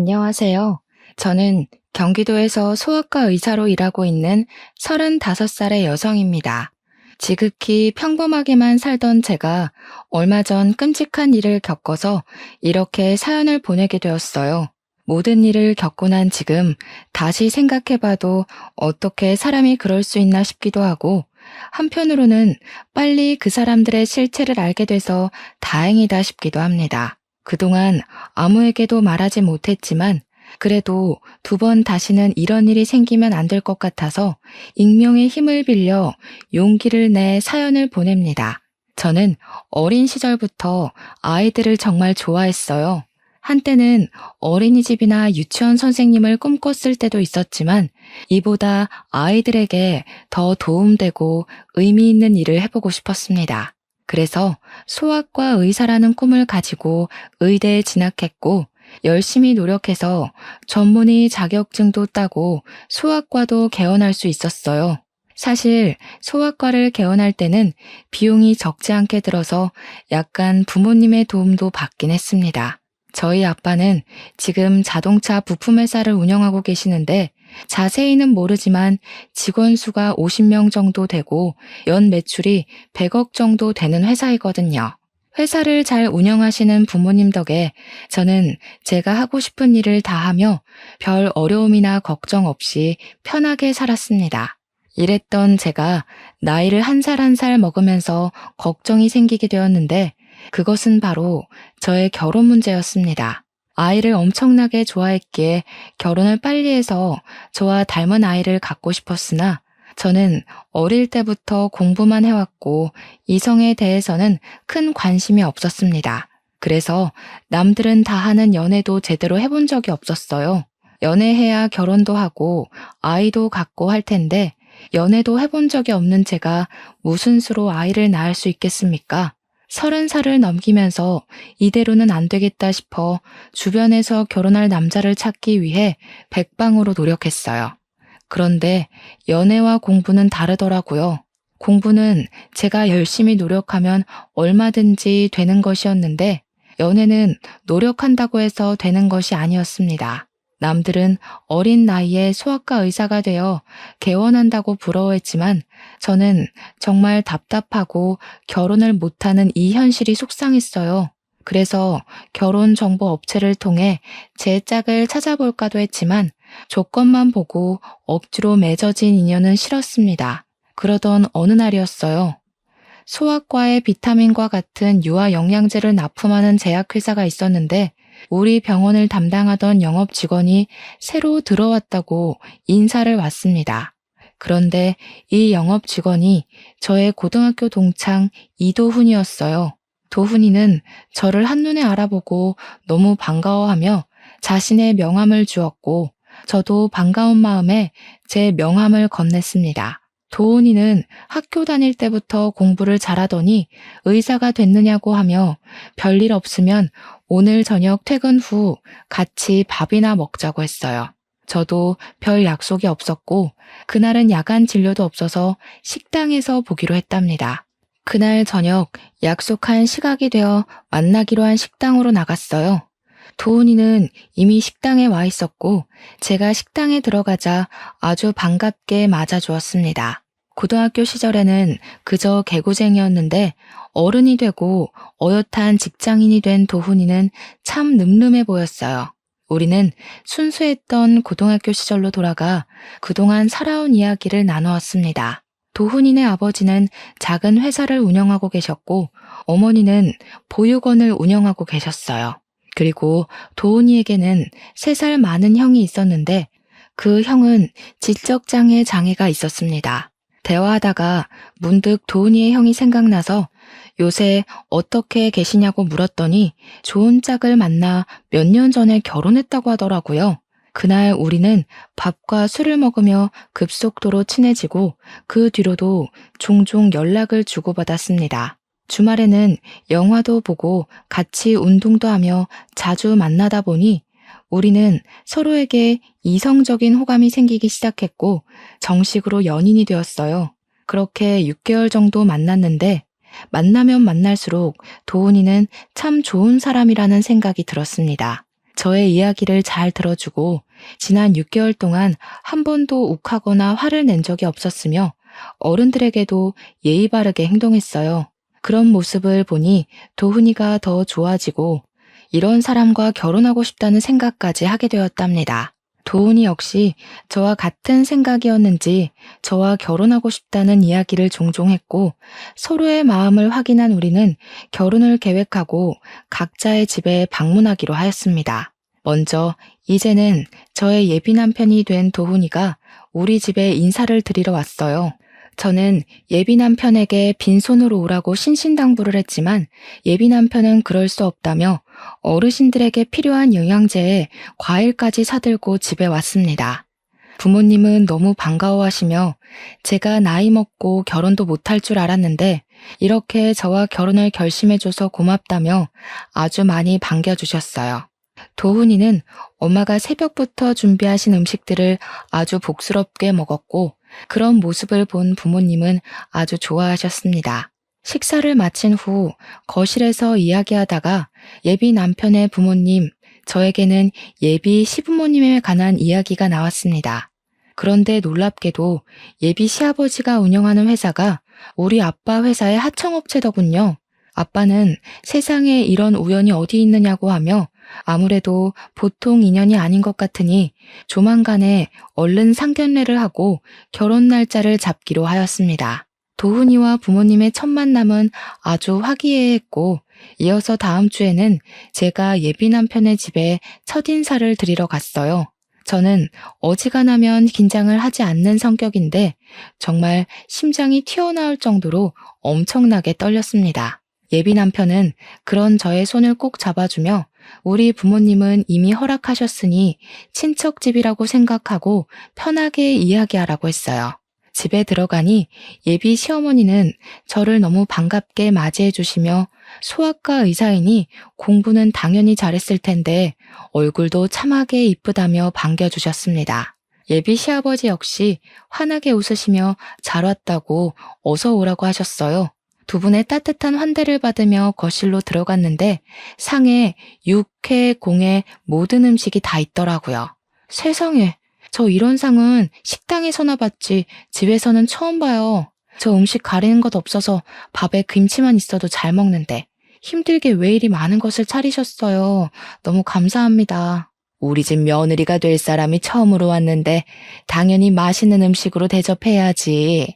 안녕하세요. 저는 경기도에서 소아과 의사로 일하고 있는 35살의 여성입니다. 지극히 평범하게만 살던 제가 얼마 전 끔찍한 일을 겪어서 이렇게 사연을 보내게 되었어요. 모든 일을 겪고 난 지금 다시 생각해봐도 어떻게 사람이 그럴 수 있나 싶기도 하고, 한편으로는 빨리 그 사람들의 실체를 알게 돼서 다행이다 싶기도 합니다. 그동안 아무에게도 말하지 못했지만 그래도 두 번 다시는 이런 일이 생기면 안 될 것 같아서 익명의 힘을 빌려 용기를 내 사연을 보냅니다. 저는 어린 시절부터 아이들을 정말 좋아했어요. 한때는 어린이집이나 유치원 선생님을 꿈꿨을 때도 있었지만 이보다 아이들에게 더 도움되고 의미 있는 일을 해보고 싶었습니다. 그래서 소아과 의사라는 꿈을 가지고 의대에 진학했고 열심히 노력해서 전문의 자격증도 따고 소아과도 개원할 수 있었어요. 사실 소아과를 개원할 때는 비용이 적지 않게 들어서 약간 부모님의 도움도 받긴 했습니다. 저희 아빠는 지금 자동차 부품 회사를 운영하고 계시는데 자세히는 모르지만 직원 수가 50명 정도 되고 연 매출이 100억 정도 되는 회사이거든요. 회사를 잘 운영하시는 부모님 덕에 저는 제가 하고 싶은 일을 다 하며 별 어려움이나 걱정 없이 편하게 살았습니다. 이랬던 제가 나이를 한 살 한 살 먹으면서 걱정이 생기게 되었는데 그것은 바로 저의 결혼 문제였습니다. 아이를 엄청나게 좋아했기에 결혼을 빨리 해서 저와 닮은 아이를 갖고 싶었으나 저는 어릴 때부터 공부만 해왔고 이성에 대해서는 큰 관심이 없었습니다. 그래서 남들은 다 하는 연애도 제대로 해본 적이 없었어요. 연애해야 결혼도 하고 아이도 갖고 할 텐데 연애도 해본 적이 없는 제가 무슨 수로 아이를 낳을 수 있겠습니까? 30살을 넘기면서 이대로는 안 되겠다 싶어 주변에서 결혼할 남자를 찾기 위해 백방으로 노력했어요. 그런데 연애와 공부는 다르더라고요. 공부는 제가 열심히 노력하면 얼마든지 되는 것이었는데 연애는 노력한다고 해서 되는 것이 아니었습니다. 남들은 어린 나이에 소아과 의사가 되어 개원한다고 부러워했지만 저는 정말 답답하고 결혼을 못하는 이 현실이 속상했어요. 그래서 결혼 정보 업체를 통해 제 짝을 찾아볼까도 했지만 조건만 보고 억지로 맺어진 인연은 싫었습니다. 그러던 어느 날이었어요. 소아과에 비타민과 같은 유아 영양제를 납품하는 제약회사가 있었는데 우리 병원을 담당하던 영업 직원이 새로 들어왔다고 인사를 왔습니다. 그런데 이 영업 직원이 저의 고등학교 동창 이도훈이었어요. 도훈이는 저를 한눈에 알아보고 너무 반가워하며 자신의 명함을 주었고 저도 반가운 마음에 제 명함을 건넸습니다. 도훈이는 학교 다닐 때부터 공부를 잘하더니 의사가 됐느냐고 하며 별일 없으면 오늘 저녁 퇴근 후 같이 밥이나 먹자고 했어요. 저도 별 약속이 없었고 그날은 야간 진료도 없어서 식당에서 보기로 했답니다. 그날 저녁 약속한 시각이 되어 만나기로 한 식당으로 나갔어요. 도훈이는 이미 식당에 와 있었고 제가 식당에 들어가자 아주 반갑게 맞아주었습니다. 고등학교 시절에는 그저 개구쟁이였는데 어른이 되고 어엿한 직장인이 된 도훈이는 참 늠름해 보였어요. 우리는 순수했던 고등학교 시절로 돌아가 그동안 살아온 이야기를 나누었습니다. 도훈이네 아버지는 작은 회사를 운영하고 계셨고 어머니는 보육원을 운영하고 계셨어요. 그리고 도훈이에게는 3살 많은 형이 있었는데 그 형은 지적장애 장애가 있었습니다. 대화하다가 문득 도훈이의 형이 생각나서 요새 어떻게 계시냐고 물었더니 좋은 짝을 만나 몇 년 전에 결혼했다고 하더라고요. 그날 우리는 밥과 술을 먹으며 급속도로 친해지고 그 뒤로도 종종 연락을 주고받았습니다. 주말에는 영화도 보고 같이 운동도 하며 자주 만나다 보니 우리는 서로에게 이성적인 호감이 생기기 시작했고 정식으로 연인이 되었어요. 그렇게 6개월 정도 만났는데 만나면 만날수록 도훈이는 참 좋은 사람이라는 생각이 들었습니다. 저의 이야기를 잘 들어주고 지난 6개월 동안 한 번도 욱하거나 화를 낸 적이 없었으며 어른들에게도 예의 바르게 행동했어요. 그런 모습을 보니 도훈이가 더 좋아지고 이런 사람과 결혼하고 싶다는 생각까지 하게 되었답니다. 도훈이 역시 저와 같은 생각이었는지 저와 결혼하고 싶다는 이야기를 종종 했고 서로의 마음을 확인한 우리는 결혼을 계획하고 각자의 집에 방문하기로 하였습니다. 먼저 이제는 저의 예비 남편이 된 도훈이가 우리 집에 인사를 드리러 왔어요. 저는 예비 남편에게 빈손으로 오라고 신신당부를 했지만 예비 남편은 그럴 수 없다며 어르신들에게 필요한 영양제에 과일까지 사들고 집에 왔습니다. 부모님은 너무 반가워하시며 제가 나이 먹고 결혼도 못할 줄 알았는데 이렇게 저와 결혼을 결심해줘서 고맙다며 아주 많이 반겨주셨어요. 도훈이는 엄마가 새벽부터 준비하신 음식들을 아주 복스럽게 먹었고 그런 모습을 본 부모님은 아주 좋아하셨습니다. 식사를 마친 후 거실에서 이야기하다가 예비 남편의 부모님, 저에게는 예비 시부모님에 관한 이야기가 나왔습니다. 그런데 놀랍게도 예비 시아버지가 운영하는 회사가 우리 아빠 회사의 하청업체더군요. 아빠는 세상에 이런 우연이 어디 있느냐고 하며 아무래도 보통 인연이 아닌 것 같으니 조만간에 얼른 상견례를 하고 결혼 날짜를 잡기로 하였습니다. 도훈이와 부모님의 첫 만남은 아주 화기애애했고 이어서 다음 주에는 제가 예비 남편의 집에 첫인사를 드리러 갔어요. 저는 어지간하면 긴장을 하지 않는 성격인데 정말 심장이 튀어나올 정도로 엄청나게 떨렸습니다. 예비 남편은 그런 저의 손을 꼭 잡아주며 우리 부모님은 이미 허락하셨으니 친척집이라고 생각하고 편하게 이야기하라고 했어요. 집에 들어가니 예비 시어머니는 저를 너무 반갑게 맞이해 주시며 소아과 의사이니 공부는 당연히 잘했을 텐데 얼굴도 참하게 이쁘다며 반겨주셨습니다. 예비 시아버지 역시 환하게 웃으시며 잘 왔다고 어서 오라고 하셨어요. 두 분의 따뜻한 환대를 받으며 거실로 들어갔는데 상에 육회, 공회 모든 음식이 다 있더라고요. 세상에, 저 이런 상은 식당에서나 봤지 집에서는 처음 봐요. 저 음식 가리는 것 없어서 밥에 김치만 있어도 잘 먹는데 힘들게 왜 이리 많은 것을 차리셨어요. 너무 감사합니다. 우리 집 며느리가 될 사람이 처음으로 왔는데 당연히 맛있는 음식으로 대접해야지.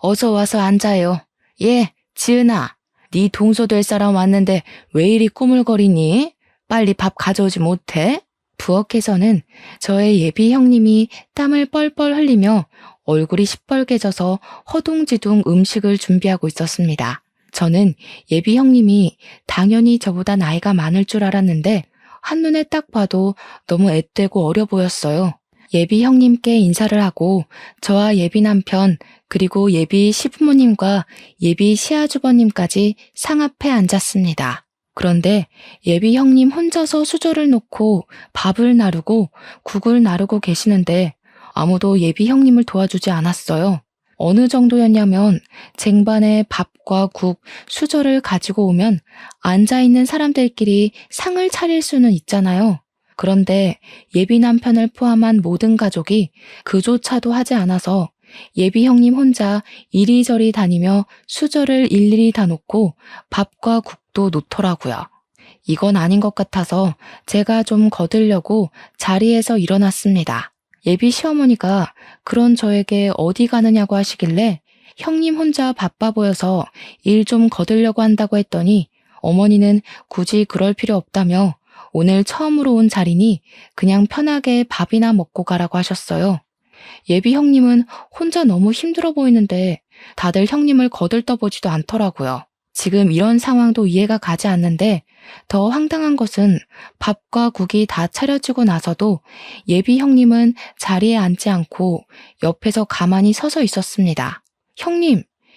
어서 와서 앉아요. 예. 지은아, 네 동서 될 사람 왔는데 왜 이리 꾸물거리니? 빨리 밥 가져오지 못해? 부엌에서는 저의 예비 형님이 땀을 뻘뻘 흘리며 얼굴이 시뻘개져서 허둥지둥 음식을 준비하고 있었습니다. 저는 예비 형님이 당연히 저보다 나이가 많을 줄 알았는데 한눈에 딱 봐도 너무 앳되고 어려 보였어요. 예비 형님께 인사를 하고 저와 예비 남편 그리고 예비 시부모님과 예비 시아주버님까지 상 앞에 앉았습니다. 그런데 예비 형님 혼자서 수저를 놓고 밥을 나르고 국을 나르고 계시는데 아무도 예비 형님을 도와주지 않았어요. 어느 정도였냐면 쟁반에 밥과 국, 수저를 가지고 오면 앉아있는 사람들끼리 상을 차릴 수는 있잖아요. 그런데 예비 남편을 포함한 모든 가족이 그조차도 하지 않아서 예비 형님 혼자 이리저리 다니며 수저를 일일이 다 놓고 밥과 국도 놓더라고요. 이건 아닌 것 같아서 제가 좀 거들려고 자리에서 일어났습니다. 예비 시어머니가 그런 저에게 어디 가느냐고 하시길래 형님 혼자 바빠 보여서 일 좀 거들려고 한다고 했더니 어머니는 굳이 그럴 필요 없다며 오늘 처음으로 온 자리니 그냥 편하게 밥이나 먹고 가라고 하셨어요. 예비 형님은 혼자 너무 힘들어 보이는데 다들 형님을 거들떠보지도 않더라고요. 지금 이런 상황도 이해가 가지 않는데 더 황당한 것은 밥과 국이 다 차려지고 나서도 예비 형님은 자리에 앉지 않고 옆에서 가만히 서서 있었습니다.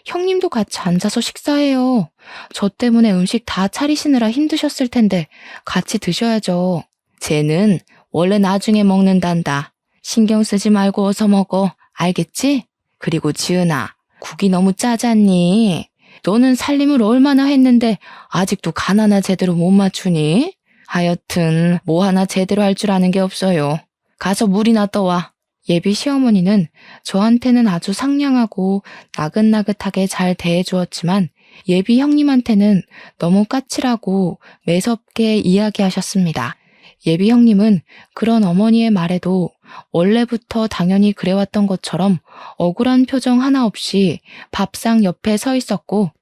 형님도 같이 앉아서 식사해요. 저 때문에 음식 다 차리시느라 힘드셨을 텐데 같이 드셔야죠. 쟤는 원래 나중에 먹는단다. 신경 쓰지 말고 어서 먹어. 알겠지? 그리고 지은아, 국이 너무 짜잖니? 너는 살림을 얼마나 했는데 아직도 간 하나 제대로 못 맞추니? 하여튼 뭐 하나 제대로 할 줄 아는 게 없어요. 가서 물이나 떠와. 예비 시어머니는 저한테는 아주 상냥하고 나긋나긋하게 잘 대해주었지만 예비 형님한테는 너무 까칠하고 매섭게 이야기하셨습니다. 예비 형님은 그런 어머니의 말에도 원래부터 당연히 그래왔던 것처럼 억울한 표정 하나 없이 밥상 옆에 서 있었고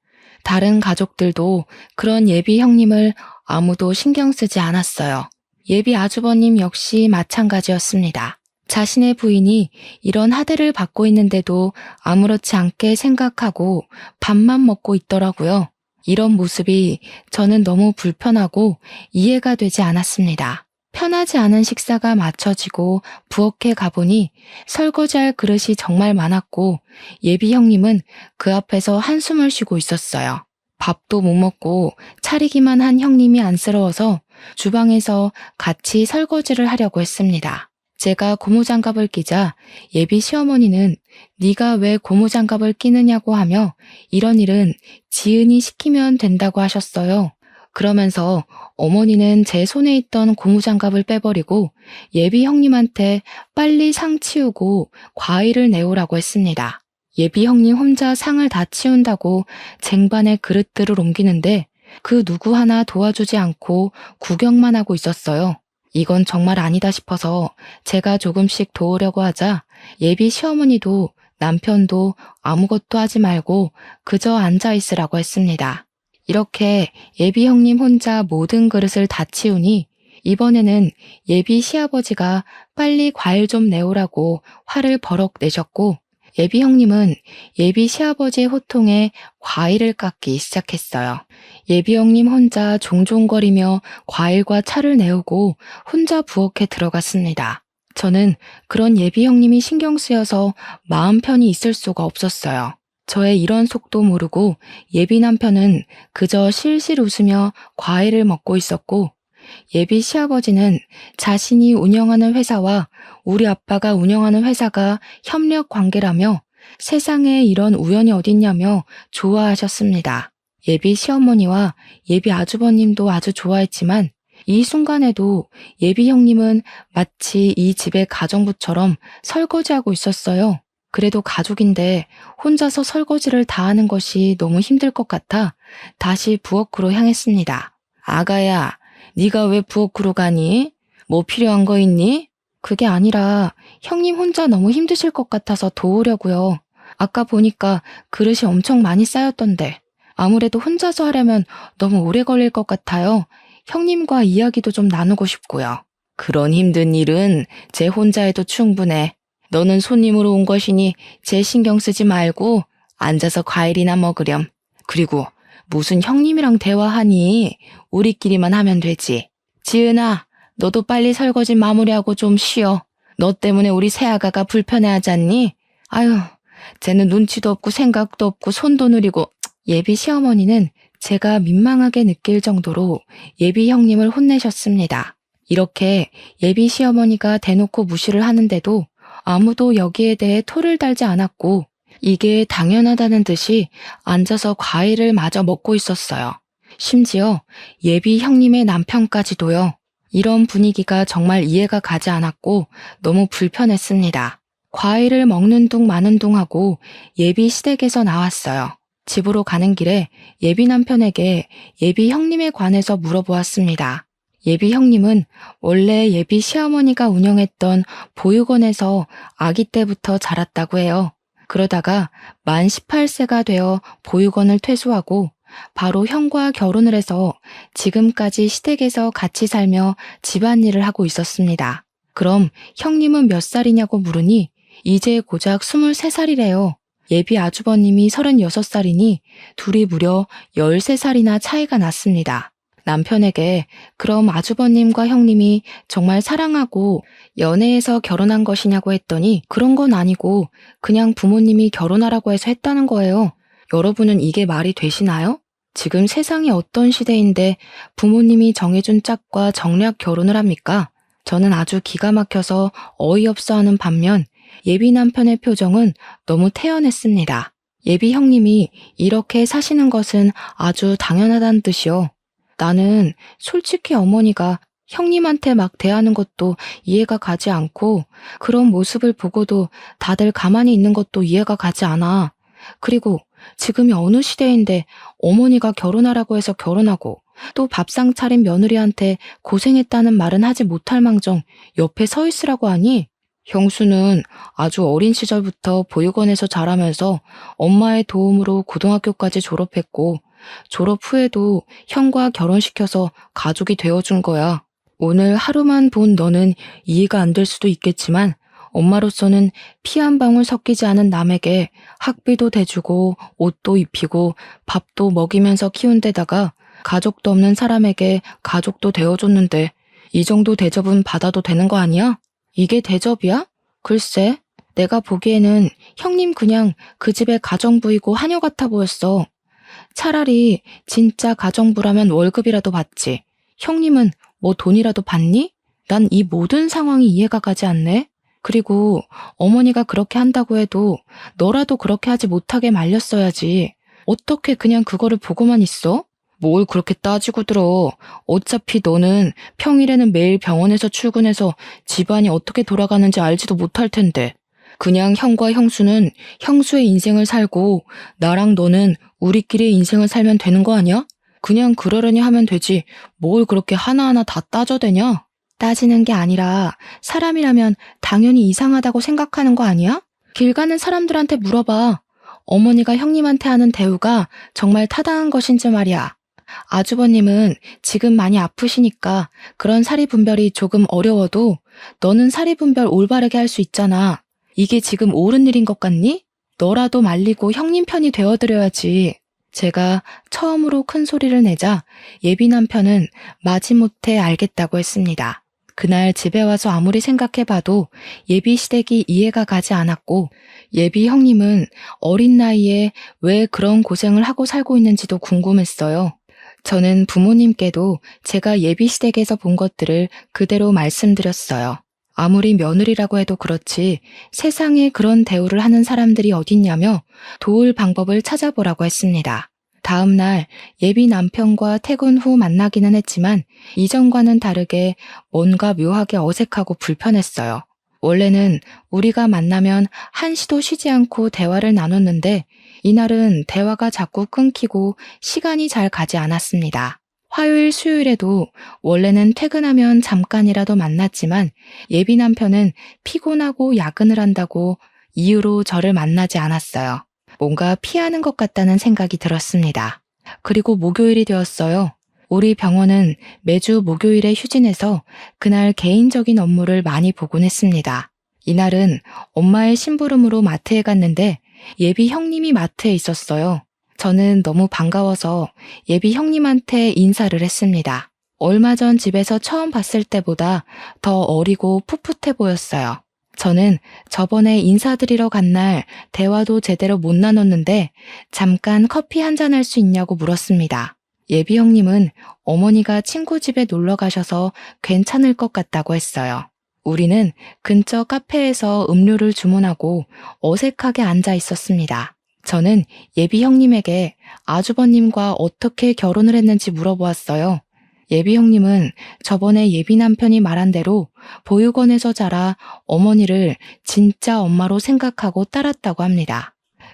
다른 가족들도 그런 예비 형님을 아무도 신경 쓰지 않았어요. 예비 아주버님 역시 마찬가지였습니다. 자신의 부인이 이런 하대를 받고 있는데도 아무렇지 않게 생각하고 밥만 먹고 있더라고요. 이런 모습이 저는 너무 불편하고 이해가 되지 않았습니다. 편하지 않은 식사가 마쳐지고 부엌에 가보니 설거지할 그릇이 정말 많았고 예비 형님은 그 앞에서 한숨을 쉬고 있었어요. 밥도 못 먹고 차리기만 한 형님이 안쓰러워서 주방에서 같이 설거지를 하려고 했습니다. 제가 고무장갑을 끼자 예비 시어머니는 네가 왜 고무장갑을 끼느냐고 하며 이런 일은 지은이 시키면 된다고 하셨어요. 그러면서 어머니는 제 손에 있던 고무장갑을 빼버리고 예비 형님한테 빨리 상 치우고 과일을 내오라고 했습니다. 예비 형님 혼자 상을 다 치운다고 쟁반에 그릇들을 옮기는데 그 누구 하나 도와주지 않고 구경만 하고 있었어요. 이건 정말 아니다 싶어서 제가 조금씩 도우려고 하자 예비 시어머니도 남편도 아무것도 하지 말고 그저 앉아 있으라고 했습니다. 이렇게 예비 형님 혼자 모든 그릇을 다 치우니 이번에는 예비 시아버지가 빨리 과일 좀 내오라고 화를 버럭 내셨고 예비 형님은 예비 시아버지의 호통에 과일을 깎기 시작했어요. 예비 형님 혼자 종종거리며 과일과 차를 내오고 혼자 부엌에 들어갔습니다. 저는 그런 예비 형님이 신경 쓰여서 마음 편히 있을 수가 없었어요. 저의 이런 속도 모르고 예비 남편은 그저 실실 웃으며 과일을 먹고 있었고 예비 시아버지는 자신이 운영하는 회사와 우리 아빠가 운영하는 회사가 협력 관계라며 세상에 이런 우연이 어딨냐며 좋아하셨습니다. 예비 시어머니와 예비 아주버님도 아주 좋아했지만 이 순간에도 예비 형님은 마치 이 집의 가정부처럼 설거지하고 있었어요. 그래도 가족인데 혼자서 설거지를 다 하는 것이 너무 힘들 것 같아 다시 부엌으로 향했습니다. 아가야, 네가 왜 부엌으로 가니? 뭐 필요한 거 있니? 그게 아니라 형님 혼자 너무 힘드실 것 같아서 도우려고요. 아까 보니까 그릇이 엄청 많이 쌓였던데 아무래도 혼자서 하려면 너무 오래 걸릴 것 같아요. 형님과 이야기도 좀 나누고 싶고요. 그런 힘든 일은 제 혼자 해도 충분해. 너는 손님으로 온 것이니 제 신경 쓰지 말고 앉아서 과일이나 먹으렴. 그리고 무슨 형님이랑 대화하니? 우리끼리만 하면 되지. 지은아, 너도 빨리 설거지 마무리하고 좀 쉬어. 너 때문에 우리 새아가가 불편해하지 않니? 아유, 쟤는 눈치도 없고 생각도 없고 손도 느리고. 예비 시어머니는 제가 민망하게 느낄 정도로 예비 형님을 혼내셨습니다. 이렇게 예비 시어머니가 대놓고 무시를 하는데도 아무도 여기에 대해 토를 달지 않았고 이게 당연하다는 듯이 앉아서 과일을 마저 먹고 있었어요. 심지어 예비 형님의 남편까지도요. 이런 분위기가 정말 이해가 가지 않았고 너무 불편했습니다. 과일을 먹는 둥 마는 둥 하고 예비 시댁에서 나왔어요. 집으로 가는 길에 예비 남편에게 예비 형님에 관해서 물어보았습니다. 예비 형님은 원래 예비 시어머니가 운영했던 보육원에서 아기 때부터 자랐다고 해요. 그러다가 만 18세가 되어 보육원을 퇴소하고 바로 형과 결혼을 해서 지금까지 시댁에서 같이 살며 집안일을 하고 있었습니다. 그럼 형님은 몇 살이냐고 물으니 이제 고작 23살이래요. 예비 아주버님이 36살이니 둘이 무려 13살이나 차이가 났습니다. 남편에게 그럼 아주버님과 형님이 정말 사랑하고 연애해서 결혼한 것이냐고 했더니 그런 건 아니고 그냥 부모님이 결혼하라고 해서 했다는 거예요. 여러분은 이게 말이 되시나요? 지금 세상이 어떤 시대인데 부모님이 정해준 짝과 정략 결혼을 합니까? 저는 아주 기가 막혀서 어이없어 하는 반면 예비 남편의 표정은 너무 태연했습니다. 예비 형님이 이렇게 사시는 것은 아주 당연하다는 뜻이요. 나는 솔직히 어머니가 형님한테 막 대하는 것도 이해가 가지 않고 그런 모습을 보고도 다들 가만히 있는 것도 이해가 가지 않아. 그리고 지금이 어느 시대인데 어머니가 결혼하라고 해서 결혼하고 또 밥상 차린 며느리한테 고생했다는 말은 하지 못할 망정 옆에 서 있으라고 하니? 형수는 아주 어린 시절부터 보육원에서 자라면서 엄마의 도움으로 고등학교까지 졸업했고 졸업 후에도 형과 결혼시켜서 가족이 되어준 거야. 오늘 하루만 본 너는 이해가 안 될 수도 있겠지만 엄마로서는 피 한 방울 섞이지 않은 남에게 학비도 대주고 옷도 입히고 밥도 먹이면서 키운 데다가 가족도 없는 사람에게 가족도 되어줬는데 이 정도 대접은 받아도 되는 거 아니야? 이게 대접이야? 글쎄, 내가 보기에는 형님 그냥 그 집의 가정부이고 하녀 같아 보였어. 차라리 진짜 가정부라면 월급이라도 받지. 형님은 뭐 돈이라도 받니? 난 이 모든 상황이 이해가 가지 않네. 그리고 어머니가 그렇게 한다고 해도 너라도 그렇게 하지 못하게 말렸어야지. 어떻게 그냥 그거를 보고만 있어? 뭘 그렇게 따지고 들어. 어차피 너는 평일에는 매일 병원에서 출근해서 집안이 어떻게 돌아가는지 알지도 못할 텐데. 그냥 형과 형수는 형수의 인생을 살고 나랑 너는 우리끼리의 인생을 살면 되는 거 아니야? 그냥 그러려니 하면 되지. 뭘 그렇게 하나하나 다 따져대냐? 따지는 게 아니라 사람이라면 당연히 이상하다고 생각하는 거 아니야? 길 가는 사람들한테 물어봐. 어머니가 형님한테 하는 대우가 정말 타당한 것인지 말이야. 아주버님은 지금 많이 아프시니까 그런 사리분별이 조금 어려워도 너는 사리분별 올바르게 할 수 있잖아. 이게 지금 옳은 일인 것 같니? 너라도 말리고 형님 편이 되어드려야지. 제가 처음으로 큰 소리를 내자 예비 남편은 마지못해 알겠다고 했습니다. 그날 집에 와서 아무리 생각해봐도 예비 시댁이 이해가 가지 않았고 예비 형님은 어린 나이에 왜 그런 고생을 하고 살고 있는지도 궁금했어요. 저는 부모님께도 제가 예비 시댁에서 본 것들을 그대로 말씀드렸어요. 아무리 며느리라고 해도 그렇지 세상에 그런 대우를 하는 사람들이 어딨냐며 도울 방법을 찾아보라고 했습니다. 다음 날 예비 남편과 퇴근 후 만나기는 했지만 이전과는 다르게 뭔가 묘하게 어색하고 불편했어요. 원래는 우리가 만나면 한시도 쉬지 않고 대화를 나눴는데 이날은 대화가 자꾸 끊기고 시간이 잘 가지 않았습니다. 화요일, 수요일에도 원래는 퇴근하면 잠깐이라도 만났지만 예비 남편은 피곤하고 야근을 한다고 이유로 저를 만나지 않았어요. 뭔가 피하는 것 같다는 생각이 들었습니다. 그리고 목요일이 되었어요. 우리 병원은 매주 목요일에 휴진해서 그날 개인적인 업무를 많이 보곤 했습니다. 이날은 엄마의 심부름으로 마트에 갔는데 예비 형님이 마트에 있었어요. 저는 너무 반가워서 예비 형님한테 인사를 했습니다. 얼마 전 집에서 처음 봤을 때보다 더 어리고 풋풋해 보였어요. 저는 저번에 인사드리러 간 날 대화도 제대로 못 나눴는데 잠깐 커피 한잔 할 수 있냐고 물었습니다. 예비 형님은 어머니가 친구 집에 놀러 가셔서 괜찮을 것 같다고 했어요. 우리는 근처 카페에서 음료를 주문하고 어색하게 앉아 있었습니다. 저는 예비 형님에게 아주버님과 어떻게 결혼을 했는지 물어보았어요. 예비 형님은 저번에 예비 남편이 말한 대로 보육원에서 자라 어머니를 진짜 엄마로 생각하고 따랐다고 합니다.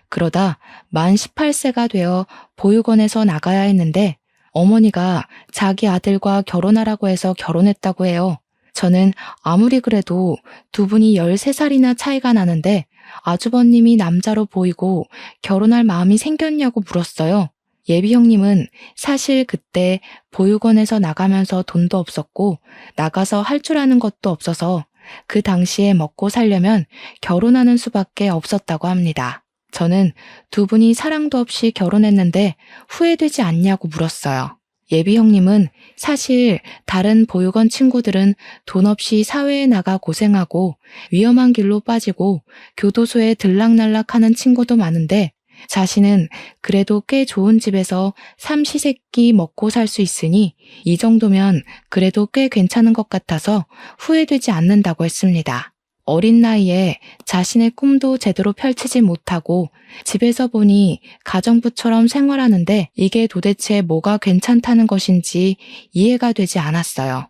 그러다 만 18세가 되어 보육원에서 나가야 했는데 어머니가 자기 아들과 결혼하라고 해서 결혼했다고 해요. 저는 아무리 그래도 두 분이 13살이나 차이가 나는데 아주버님이 남자로 보이고 결혼할 마음이 생겼냐고 물었어요. 예비 형님은 사실 그때 보육원에서 나가면서 돈도 없었고 나가서 할 줄 아는 것도 없어서 그 당시에 먹고 살려면 결혼하는 수밖에 없었다고 합니다. 저는 두 분이 사랑도 없이 결혼했는데 후회되지 않냐고 물었어요. 예비 형님은 사실 다른 보육원 친구들은 돈 없이 사회에 나가 고생하고 위험한 길로 빠지고 교도소에 들락날락하는 친구도 많은데 자신은 그래도 꽤 좋은 집에서 삼시세끼 먹고 살 수 있으니 이 정도면 그래도 꽤 괜찮은 것 같아서 후회되지 않는다고 했습니다. 어린 나이에 자신의 꿈도 제대로 펼치지 못하고 집에서 보니 가정부처럼 생활하는데 이게 도대체 뭐가 괜찮다는 것인지 이해가 되지 않았어요.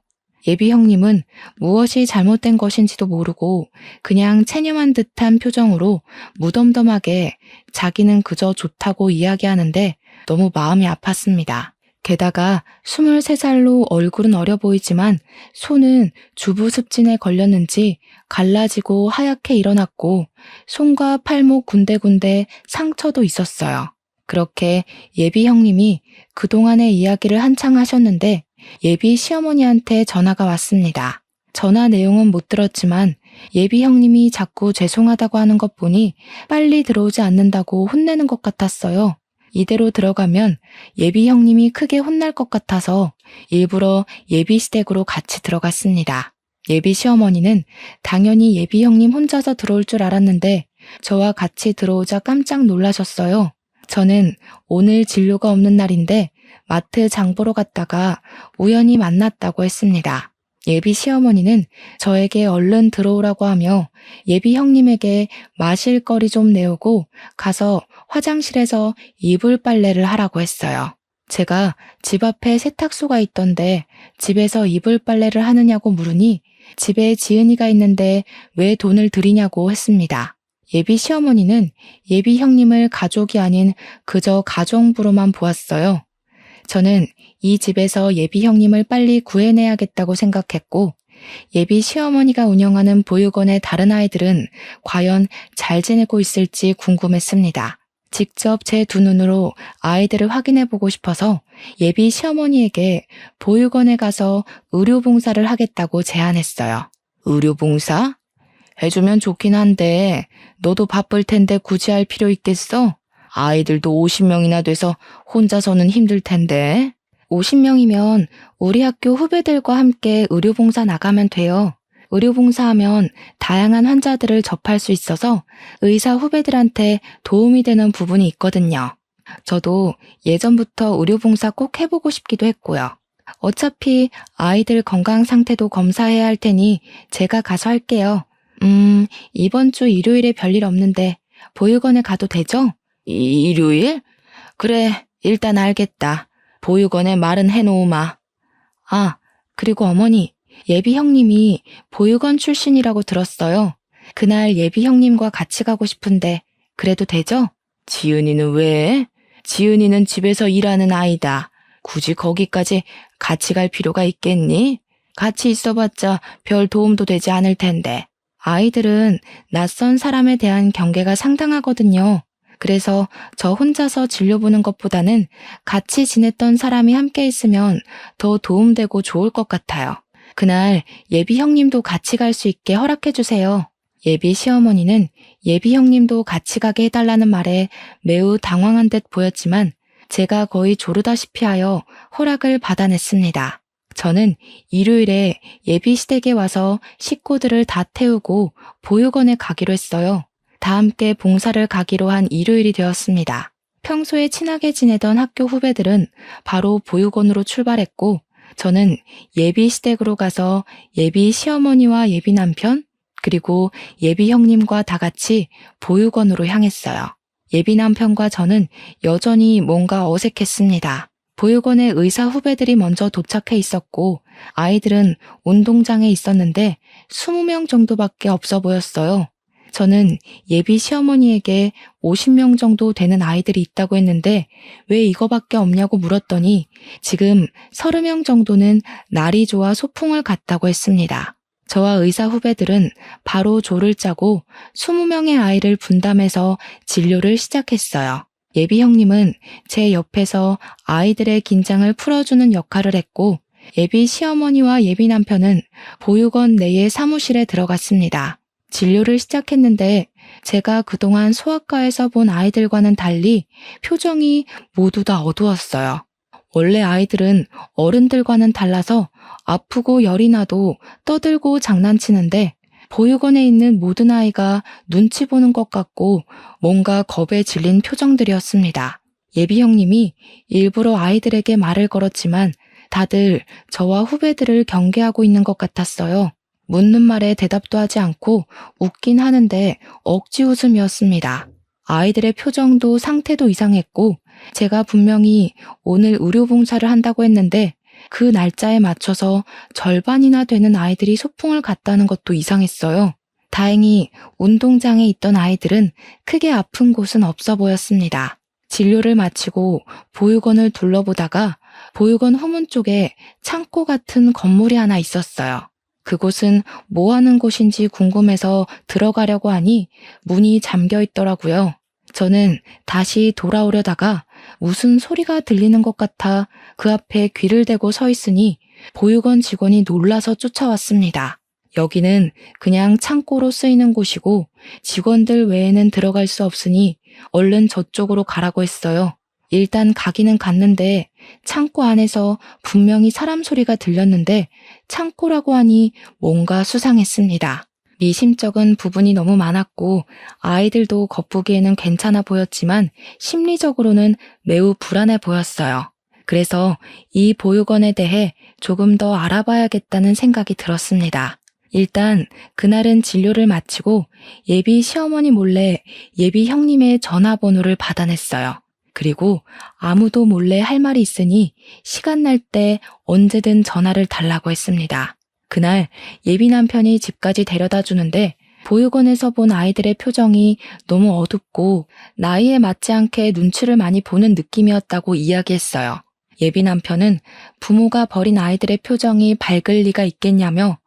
예비 형님은 무엇이 잘못된 것인지도 모르고 그냥 체념한 듯한 표정으로 무덤덤하게 자기는 그저 좋다고 이야기하는데 너무 마음이 아팠습니다. 게다가 23살로 얼굴은 어려 보이지만 손은 주부 습진에 걸렸는지 갈라지고 하얗게 일어났고 손과 팔목 군데군데 상처도 있었어요. 그렇게 예비 형님이 그동안의 이야기를 한창 하셨는데 예비 시어머니한테 전화가 왔습니다. 전화 내용은 못 들었지만 예비 형님이 자꾸 죄송하다고 하는 것 보니 빨리 들어오지 않는다고 혼내는 것 같았어요. 이대로 들어가면 예비 형님이 크게 혼날 것 같아서 일부러 예비 시댁으로 같이 들어갔습니다. 예비 시어머니는 당연히 예비 형님 혼자서 들어올 줄 알았는데 저와 같이 들어오자 깜짝 놀라셨어요. 저는 오늘 진료가 없는 날인데 마트 장 보러 갔다가 우연히 만났다고 했습니다. 예비 시어머니는 저에게 얼른 들어오라고 하며 예비 형님에게 마실 거리 좀 내오고 가서 화장실에서 이불 빨래를 하라고 했어요. 제가 집 앞에 세탁소가 있던데 집에서 이불 빨래를 하느냐고 물으니 집에 지은이가 있는데 왜 돈을 들이냐고 했습니다. 예비 시어머니는 예비 형님을 가족이 아닌 그저 가정부로만 보았어요. 저는 이 집에서 예비 형님을 빨리 구해내야겠다고 생각했고 예비 시어머니가 운영하는 보육원의 다른 아이들은 과연 잘 지내고 있을지 궁금했습니다. 직접 제 두 눈으로 아이들을 확인해보고 싶어서 예비 시어머니에게 보육원에 가서 의료봉사를 하겠다고 제안했어요. 의료봉사? 해주면 좋긴 한데 너도 바쁠 텐데 굳이 할 필요 있겠어? 아이들도 50명이나 돼서 혼자서는 힘들 텐데. 50명이면 우리 학교 후배들과 함께 의료봉사 나가면 돼요. 의료봉사하면 다양한 환자들을 접할 수 있어서 의사 후배들한테 도움이 되는 부분이 있거든요. 저도 예전부터 의료봉사 꼭 해보고 싶기도 했고요. 어차피 아이들 건강 상태도 검사해야 할 테니 제가 가서 할게요. 이번 주 일요일에 별일 없는데 보육원에 가도 되죠? 일요일? 그래, 일단 알겠다. 보육원에 말은 해놓으마. 아, 그리고 어머니, 예비 형님이 보육원 출신이라고 들었어요. 그날 예비 형님과 같이 가고 싶은데 그래도 되죠? 지은이는 왜? 지은이는 집에서 일하는 아이다. 굳이 거기까지 같이 갈 필요가 있겠니? 같이 있어봤자 별 도움도 되지 않을 텐데. 아이들은 낯선 사람에 대한 경계가 상당하거든요. 그래서 저 혼자서 진료 보는 것보다는 같이 지냈던 사람이 함께 있으면 더 도움되고 좋을 것 같아요. 그날 예비 형님도 같이 갈 수 있게 허락해 주세요. 예비 시어머니는 예비 형님도 같이 가게 해달라는 말에 매우 당황한 듯 보였지만 제가 거의 조르다시피 하여 허락을 받아냈습니다. 저는 일요일에 예비 시댁에 와서 식구들을 다 태우고 보육원에 가기로 했어요. 다 함께 봉사를 가기로 한 일요일이 되었습니다. 평소에 친하게 지내던 학교 후배들은 바로 보육원으로 출발했고 저는 예비 시댁으로 가서 예비 시어머니와 예비 남편 그리고 예비 형님과 다 같이 보육원으로 향했어요. 예비 남편과 저는 여전히 뭔가 어색했습니다. 보육원에 의사 후배들이 먼저 도착해 있었고 아이들은 운동장에 있었는데 20명 정도밖에 없어 보였어요. 저는 예비 시어머니에게 50명 정도 되는 아이들이 있다고 했는데 왜 이거밖에 없냐고 물었더니 지금 30명 정도는 날이 좋아 소풍을 갔다고 했습니다. 저와 의사 후배들은 바로 조를 짜고 20명의 아이를 분담해서 진료를 시작했어요. 예비 형님은 제 옆에서 아이들의 긴장을 풀어주는 역할을 했고 예비 시어머니와 예비 남편은 보육원 내의 사무실에 들어갔습니다. 진료를 시작했는데 제가 그동안 소아과에서 본 아이들과는 달리 표정이 모두 다 어두웠어요. 원래 아이들은 어른들과는 달라서 아프고 열이 나도 떠들고 장난치는데 보육원에 있는 모든 아이가 눈치 보는 것 같고 뭔가 겁에 질린 표정들이었습니다. 예비 형님이 일부러 아이들에게 말을 걸었지만 다들 저와 후배들을 경계하고 있는 것 같았어요. 묻는 말에 대답도 하지 않고 웃긴 하는데 억지 웃음이었습니다. 아이들의 표정도 상태도 이상했고 제가 분명히 오늘 의료봉사를 한다고 했는데 그 날짜에 맞춰서 절반이나 되는 아이들이 소풍을 갔다는 것도 이상했어요. 다행히 운동장에 있던 아이들은 크게 아픈 곳은 없어 보였습니다. 진료를 마치고 보육원을 둘러보다가 보육원 후문 쪽에 창고 같은 건물이 하나 있었어요. 그곳은 뭐 하는 곳인지 궁금해서 들어가려고 하니 문이 잠겨 있더라고요. 저는 다시 돌아오려다가 무슨 소리가 들리는 것 같아 그 앞에 귀를 대고 서 있으니 보육원 직원이 놀라서 쫓아왔습니다. 여기는 그냥 창고로 쓰이는 곳이고 직원들 외에는 들어갈 수 없으니 얼른 저쪽으로 가라고 했어요. 일단 가기는 갔는데 창고 안에서 분명히 사람 소리가 들렸는데 창고라고 하니 뭔가 수상했습니다. 미심쩍은 부분이 너무 많았고 아이들도 겉보기에는 괜찮아 보였지만 심리적으로는 매우 불안해 보였어요. 그래서 이 보육원에 대해 조금 더 알아봐야겠다는 생각이 들었습니다. 일단 그날은 진료를 마치고 예비 시어머니 몰래 예비 형님의 전화번호를 받아냈어요. 그리고 아무도 몰래 할 말이 있으니 시간 날 때 언제든 전화를 달라고 했습니다. 그날 예비 남편이 집까지 데려다 주는데 보육원에서 본 아이들의 표정이 너무 어둡고 나이에 맞지 않게 눈치를 많이 보는 느낌이었다고 이야기했어요. 예비 남편은 부모가 버린 아이들의 표정이 밝을 리가 있겠냐며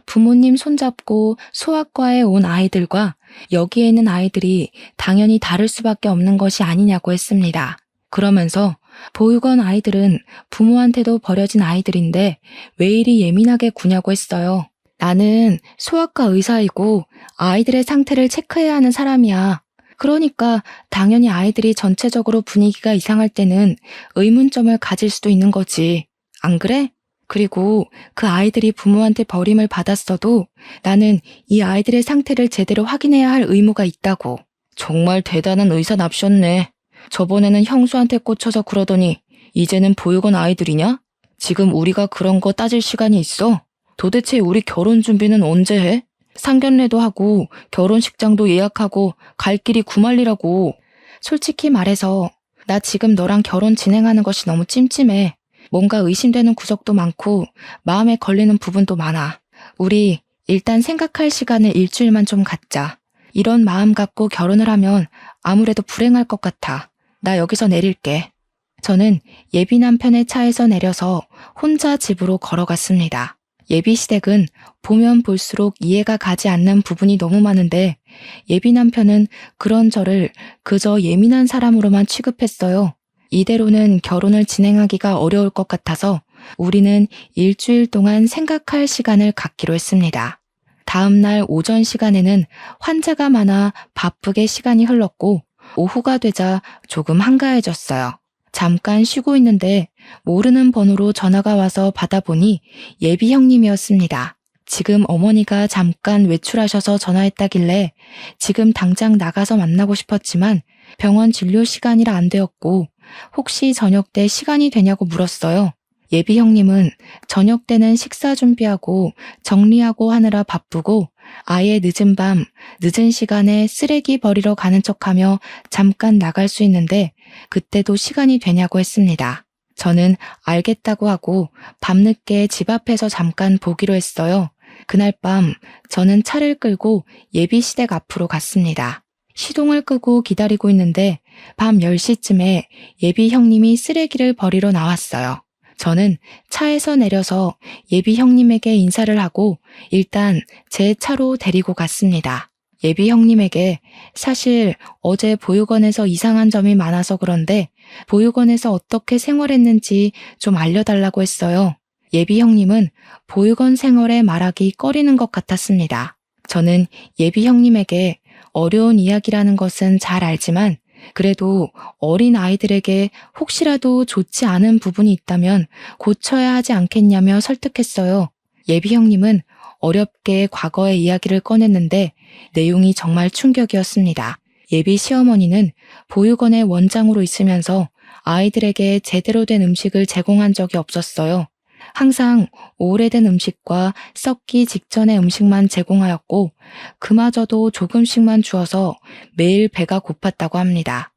부모님 손잡고 소아과에 온 아이들과 여기에 있는 아이들이 당연히 다를 수밖에 없는 것이 아니냐고 했습니다. 그러면서 보육원 아이들은 부모한테도 버려진 아이들인데 왜 이리 예민하게 구냐고 했어요. 나는 소아과 의사이고 아이들의 상태를 체크해야 하는 사람이야. 그러니까 당연히 아이들이 전체적으로 분위기가 이상할 때는 의문점을 가질 수도 있는 거지. 안 그래? 그리고 그 아이들이 부모한테 버림을 받았어도 나는 이 아이들의 상태를 제대로 확인해야 할 의무가 있다고. 정말 대단한 의사납셨네. 저번에는 형수한테 꽂혀서 그러더니 이제는 보육원 아이들이냐? 지금 우리가 그런 거 따질 시간이 있어? 도대체 우리 결혼 준비는 언제 해? 상견례도 하고 결혼식장도 예약하고 갈 길이 구만리라고. 솔직히 말해서 나 지금 너랑 결혼 진행하는 것이 너무 찜찜해. 뭔가 의심되는 구석도 많고 마음에 걸리는 부분도 많아. 우리 일단 생각할 시간을 일주일만 좀 갖자. 이런 마음 갖고 결혼을 하면 아무래도 불행할 것 같아. 나 여기서 내릴게. 저는 예비 남편의 차에서 내려서 혼자 집으로 걸어갔습니다. 예비 시댁은 보면 볼수록 이해가 가지 않는 부분이 너무 많은데 예비 남편은 그런 저를 그저 예민한 사람으로만 취급했어요. 이대로는 결혼을 진행하기가 어려울 것 같아서 우리는 일주일 동안 생각할 시간을 갖기로 했습니다. 다음 날 오전 시간에는 환자가 많아 바쁘게 시간이 흘렀고 오후가 되자 조금 한가해졌어요. 잠깐 쉬고 있는데 모르는 번호로 전화가 와서 받아보니 예비 형님이었습니다. 지금 어머니가 잠깐 외출하셔서 전화했다길래 지금 당장 나가서 만나고 싶었지만 병원 진료 시간이라 안 되었고 혹시 저녁 때 시간이 되냐고 물었어요. 예비 형님은 저녁 때는 식사 준비하고 정리하고 하느라 바쁘고 아예 늦은 밤, 늦은 시간에 쓰레기 버리러 가는 척하며 잠깐 나갈 수 있는데 그때도 시간이 되냐고 했습니다. 저는 알겠다고 하고 밤늦게 집 앞에서 잠깐 보기로 했어요. 그날 밤 저는 차를 끌고 예비 시댁 앞으로 갔습니다. 시동을 끄고 기다리고 있는데 밤 10시쯤에 예비 형님이 쓰레기를 버리러 나왔어요. 저는 차에서 내려서 예비 형님에게 인사를 하고 일단 제 차로 데리고 갔습니다. 예비 형님에게 사실 어제 보육원에서 이상한 점이 많아서 그런데 보육원에서 어떻게 생활했는지 좀 알려달라고 했어요. 예비 형님은 보육원 생활에 말하기 꺼리는 것 같았습니다. 저는 예비 형님에게 어려운 이야기라는 것은 잘 알지만 그래도 어린 아이들에게 혹시라도 좋지 않은 부분이 있다면 고쳐야 하지 않겠냐며 설득했어요. 예비 형님은 어렵게 과거의 이야기를 꺼냈는데 내용이 정말 충격이었습니다. 예비 시어머니는 보육원의 원장으로 있으면서 아이들에게 제대로 된 음식을 제공한 적이 없었어요. 항상 오래된 음식과 썩기 직전의 음식만 제공하였고 그마저도 조금씩만 주어서 매일 배가 고팠다고 합니다.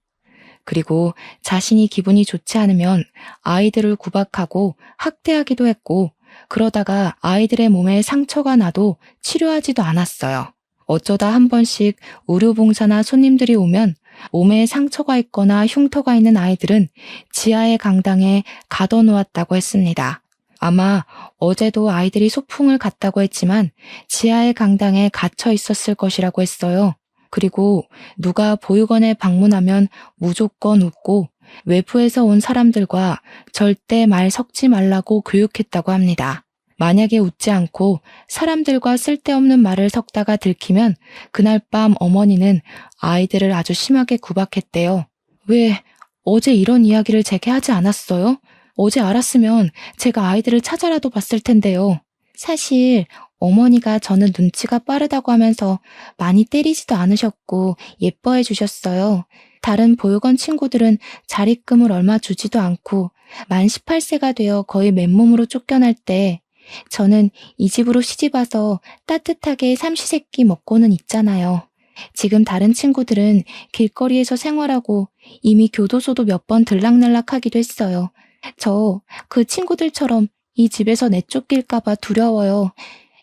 그리고 자신이 기분이 좋지 않으면 아이들을 구박하고 학대하기도 했고 그러다가 아이들의 몸에 상처가 나도 치료하지도 않았어요. 어쩌다 한 번씩 의료봉사나 손님들이 오면 몸에 상처가 있거나 흉터가 있는 아이들은 지하의 강당에 가둬놓았다고 했습니다. 아마 어제도 아이들이 소풍을 갔다고 했지만 지하의 강당에 갇혀 있었을 것이라고 했어요. 그리고 누가 보육원에 방문하면 무조건 웃고 외부에서 온 사람들과 절대 말 섞지 말라고 교육했다고 합니다. 만약에 웃지 않고 사람들과 쓸데없는 말을 섞다가 들키면 그날 밤 어머니는 아이들을 아주 심하게 구박했대요. 왜 어제 이런 이야기를 제게 하지 않았어요? 어제 알았으면 제가 아이들을 찾아라도 봤을 텐데요. 사실 어머니가 저는 눈치가 빠르다고 하면서 많이 때리지도 않으셨고 예뻐해 주셨어요. 다른 보육원 친구들은 자립금을 얼마 주지도 않고 만 18세가 되어 거의 맨몸으로 쫓겨날 때 저는 이 집으로 시집와서 따뜻하게 삼시세끼 먹고는 있잖아요. 지금 다른 친구들은 길거리에서 생활하고 이미 교도소도 몇 번 들락날락하기도 했어요. 저 그 친구들처럼 이 집에서 내쫓길까봐 두려워요.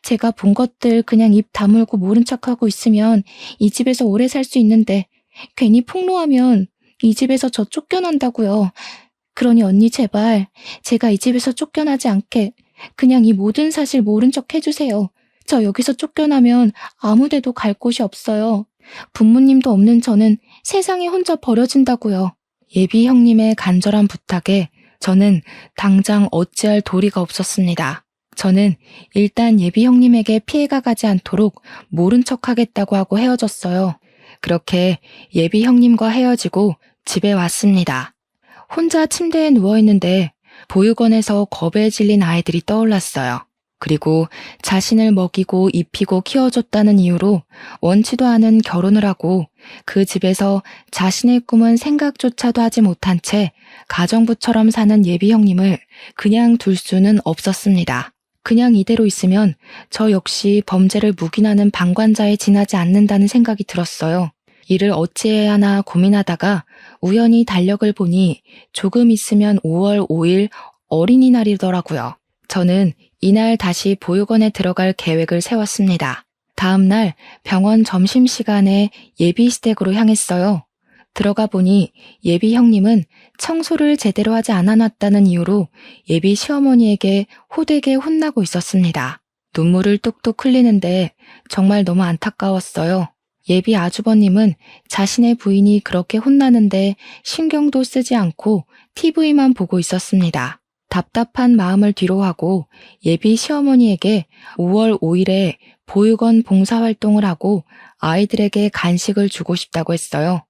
제가 본 것들 그냥 입 다물고 모른 척하고 있으면 이 집에서 오래 살 수 있는데 괜히 폭로하면 이 집에서 저 쫓겨난다고요. 그러니 언니 제발 제가 이 집에서 쫓겨나지 않게 그냥 이 모든 사실 모른 척 해주세요. 저 여기서 쫓겨나면 아무 데도 갈 곳이 없어요. 부모님도 없는 저는 세상에 혼자 버려진다고요. 예비 형님의 간절한 부탁에 저는 당장 어찌할 도리가 없었습니다. 저는 일단 예비 형님에게 피해가 가지 않도록 모른 척 하겠다고 하고 헤어졌어요. 그렇게 예비 형님과 헤어지고 집에 왔습니다. 혼자 침대에 누워있는데 보육원에서 겁에 질린 아이들이 떠올랐어요. 그리고 자신을 먹이고 입히고 키워줬다는 이유로 원치도 않은 결혼을 하고 그 집에서 자신의 꿈은 생각조차도 하지 못한 채 가정부처럼 사는 예비 형님을 그냥 둘 수는 없었습니다. 그냥 이대로 있으면 저 역시 범죄를 묵인하는 방관자에 지나지 않는다는 생각이 들었어요. 이를 어찌해야 하나 고민하다가 우연히 달력을 보니 조금 있으면 5월 5일 어린이날이더라고요. 저는 이날 다시 보육원에 들어갈 계획을 세웠습니다. 다음 날 병원 점심시간에 예비 시댁으로 향했어요. 들어가 보니 예비 형님은 청소를 제대로 하지 않아놨다는 이유로 예비 시어머니에게 호되게 혼나고 있었습니다. 눈물을 뚝뚝 흘리는데 정말 너무 안타까웠어요. 예비 아주버님은 자신의 부인이 그렇게 혼나는데 신경도 쓰지 않고 TV만 보고 있었습니다. 답답한 마음을 뒤로하고 예비 시어머니에게 5월 5일에 보육원 봉사활동을 하고 아이들에게 간식을 주고 싶다고 했어요.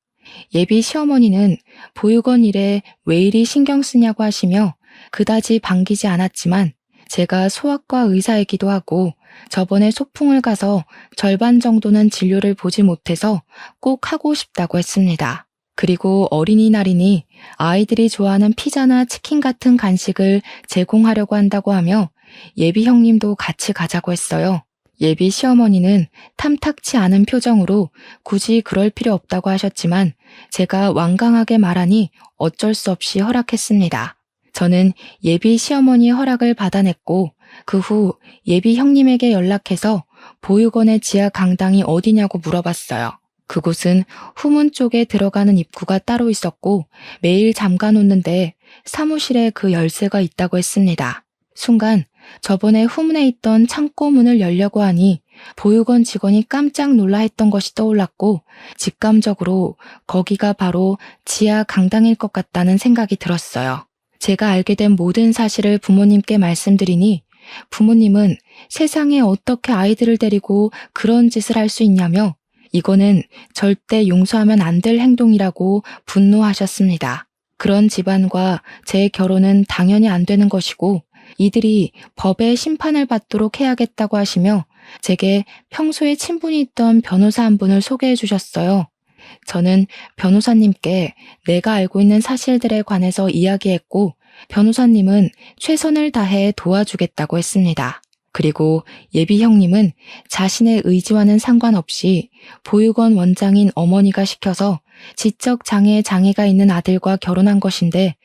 예비 시어머니는 보육원 일에 왜 이리 신경 쓰냐고 하시며 그다지 반기지 않았지만 제가 소아과 의사이기도 하고 저번에 소풍을 가서 절반 정도는 진료를 보지 못해서 꼭 하고 싶다고 했습니다. 그리고 어린이날이니 아이들이 좋아하는 피자나 치킨 같은 간식을 제공하려고 한다고 하며 예비 형님도 같이 가자고 했어요. 예비 시어머니는 탐탁치 않은 표정으로 굳이 그럴 필요 없다고 하셨지만 제가 완강하게 말하니 어쩔 수 없이 허락했습니다. 저는 예비 시어머니의 허락을 받아냈고 그 후 예비 형님에게 연락해서 보육원의 지하 강당이 어디냐고 물어봤어요. 그곳은 후문 쪽에 들어가는 입구가 따로 있었고 매일 잠가놓는데 사무실에 그 열쇠가 있다고 했습니다. 순간 저번에 후문에 있던 창고 문을 열려고 하니 보육원 직원이 깜짝 놀라 했던 것이 떠올랐고 직감적으로 거기가 바로 지하 강당일 것 같다는 생각이 들었어요. 제가 알게 된 모든 사실을 부모님께 말씀드리니 부모님은 세상에 어떻게 아이들을 데리고 그런 짓을 할 수 있냐며 이거는 절대 용서하면 안 될 행동이라고 분노하셨습니다. 그런 집안과 제 결혼은 당연히 안 되는 것이고 이들이 법의 심판을 받도록 해야겠다고 하시며 제게 평소에 친분이 있던 변호사 한 분을 소개해 주셨어요. 저는 변호사님께 내가 알고 있는 사실들에 관해서 이야기했고 변호사님은 최선을 다해 도와주겠다고 했습니다. 그리고 예비 형님은 자신의 의지와는 상관없이 보육원 원장인 어머니가 시켜서 지적 장애가 있는 아들과 결혼한 것인데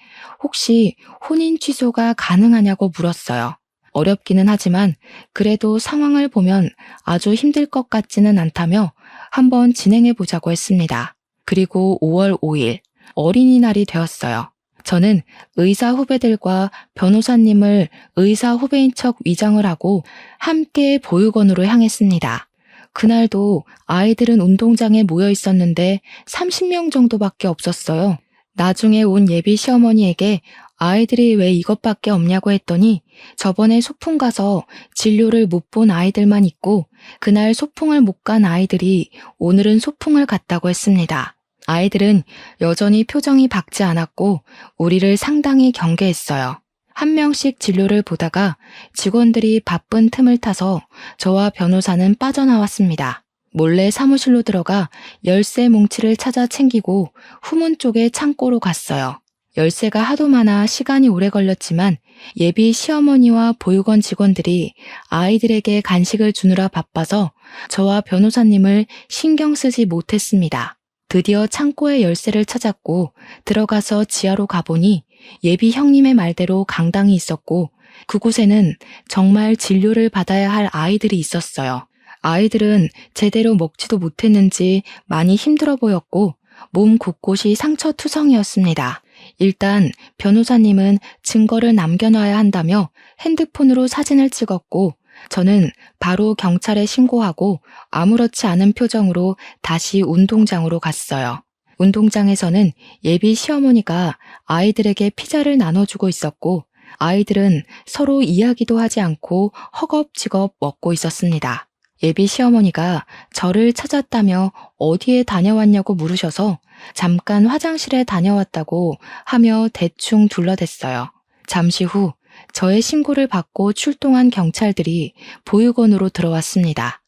혹시 혼인 취소가 가능하냐고 물었어요. 어렵기는 하지만 그래도 상황을 보면 아주 힘들 것 같지는 않다며 한번 진행해 보자고 했습니다. 그리고 5월 5일 어린이날이 되었어요. 저는 의사 후배들과 변호사님을 의사 후배인 척 위장을 하고 함께 보육원으로 향했습니다. 그날도 아이들은 운동장에 모여 있었는데 30명 정도밖에 없었어요. 나중에 온 예비 시어머니에게 아이들이 왜 이것밖에 없냐고 했더니 저번에 소풍 가서 진료를 못 본 아이들만 있고 그날 소풍을 못 간 아이들이 오늘은 소풍을 갔다고 했습니다. 아이들은 여전히 표정이 밝지 않았고 우리를 상당히 경계했어요. 한 명씩 진료를 보다가 직원들이 바쁜 틈을 타서 저와 변호사는 빠져나왔습니다. 몰래 사무실로 들어가 열쇠 뭉치를 찾아 챙기고 후문 쪽의 창고로 갔어요. 열쇠가 하도 많아 시간이 오래 걸렸지만 예비 시어머니와 보육원 직원들이 아이들에게 간식을 주느라 바빠서 저와 변호사님을 신경 쓰지 못했습니다. 드디어 창고의 열쇠를 찾았고 들어가서 지하로 가보니 예비 형님의 말대로 강당이 있었고 그곳에는 정말 진료를 받아야 할 아이들이 있었어요. 아이들은 제대로 먹지도 못했는지 많이 힘들어 보였고 몸 곳곳이 상처투성이었습니다. 일단 변호사님은 증거를 남겨놔야 한다며 핸드폰으로 사진을 찍었고 저는 바로 경찰에 신고하고 아무렇지 않은 표정으로 다시 운동장으로 갔어요. 운동장에서는 예비 시어머니가 아이들에게 피자를 나눠주고 있었고 아이들은 서로 이야기도 하지 않고 허겁지겁 먹고 있었습니다. 예비 시어머니가 저를 찾았다며 어디에 다녀왔냐고 물으셔서 잠깐 화장실에 다녀왔다고 하며 대충 둘러댔어요. 잠시 후 저의 신고를 받고 출동한 경찰들이 보육원으로 들어왔습니다.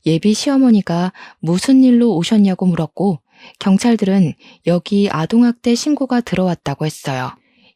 예비 시어머니가 무슨 일로 오셨냐고 물었고 경찰들은 여기 아동학대 신고가 들어왔다고 했어요.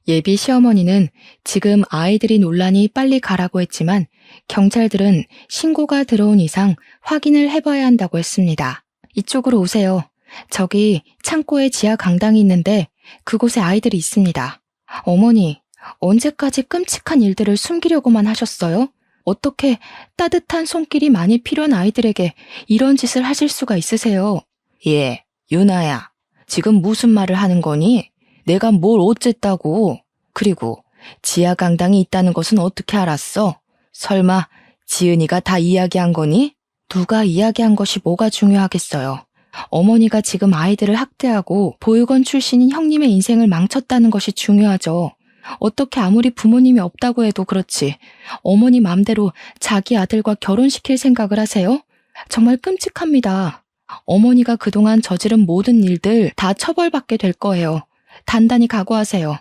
예비 시어머니는 지금 아이들이 논란이 빨리 가라고 했지만 경찰들은 신고가 들어온 이상 확인을 해봐야 한다고 했습니다. 이쪽으로 오세요. 저기 창고에 지하 강당이 있는데 그곳에 아이들이 있습니다. 어머니, 언제까지 끔찍한 일들을 숨기려고만 하셨어요? 어떻게 따뜻한 손길이 많이 필요한 아이들에게 이런 짓을 하실 수가 있으세요? 예, 유나야. 지금 무슨 말을 하는 거니? 내가 뭘 어쨌다고? 그리고 지하 강당이 있다는 것은 어떻게 알았어? 설마 지은이가 다 이야기한 거니? 누가 이야기한 것이 뭐가 중요하겠어요. 어머니가 지금 아이들을 학대하고 보육원 출신인 형님의 인생을 망쳤다는 것이 중요하죠. 어떻게 아무리 부모님이 없다고 해도 그렇지 어머니 맘대로 자기 아들과 결혼시킬 생각을 하세요? 정말 끔찍합니다. 어머니가 그동안 저지른 모든 일들 다 처벌받게 될 거예요. 단단히 각오하세요.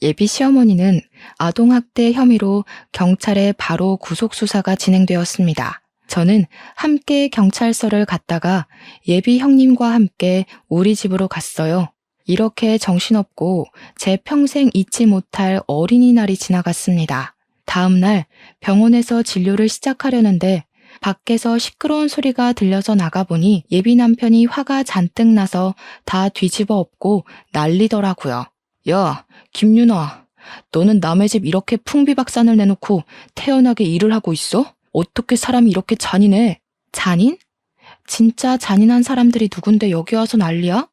예비 시어머니는 아동학대 혐의로 경찰에 바로 구속수사가 진행되었습니다. 저는 함께 경찰서를 갔다가 예비 형님과 함께 우리 집으로 갔어요. 이렇게 정신없고 제 평생 잊지 못할 어린이날이 지나갔습니다. 다음 날 병원에서 진료를 시작하려는데 밖에서 시끄러운 소리가 들려서 나가보니 예비 남편이 화가 잔뜩 나서 다 뒤집어 엎고 난리더라고요. 야, 김윤아, 너는 남의 집 이렇게 풍비박산을 내놓고 태연하게 일을 하고 있어? 어떻게 사람이 이렇게 잔인해? 잔인? 진짜 잔인한 사람들이 누군데 여기 와서 난리야?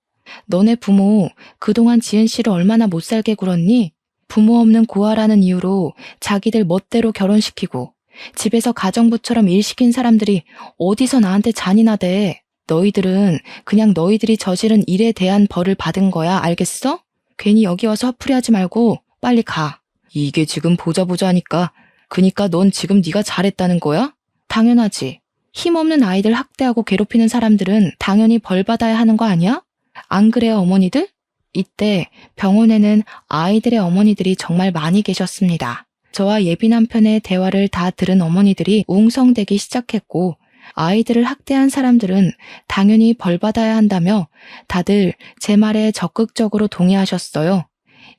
너네 부모 그동안 지은 씨를 얼마나 못살게 굴었니? 부모 없는 고아라는 이유로 자기들 멋대로 결혼시키고 집에서 가정부처럼 일 시킨 사람들이 어디서 나한테 잔인하대. 너희들은 그냥 너희들이 저지른 일에 대한 벌을 받은 거야, 알겠어? 괜히 여기 와서 화풀이하지 말고 빨리 가. 이게 지금 보자 하니까 그니까 넌 지금 네가 잘했다는 거야? 당연하지. 힘없는 아이들 학대하고 괴롭히는 사람들은 당연히 벌 받아야 하는 거 아니야? 안 그래요, 어머니들? 이때 병원에는 아이들의 어머니들이 정말 많이 계셨습니다. 저와 예비 남편의 대화를 다 들은 어머니들이 웅성대기 시작했고 아이들을 학대한 사람들은 당연히 벌 받아야 한다며 다들 제 말에 적극적으로 동의하셨어요.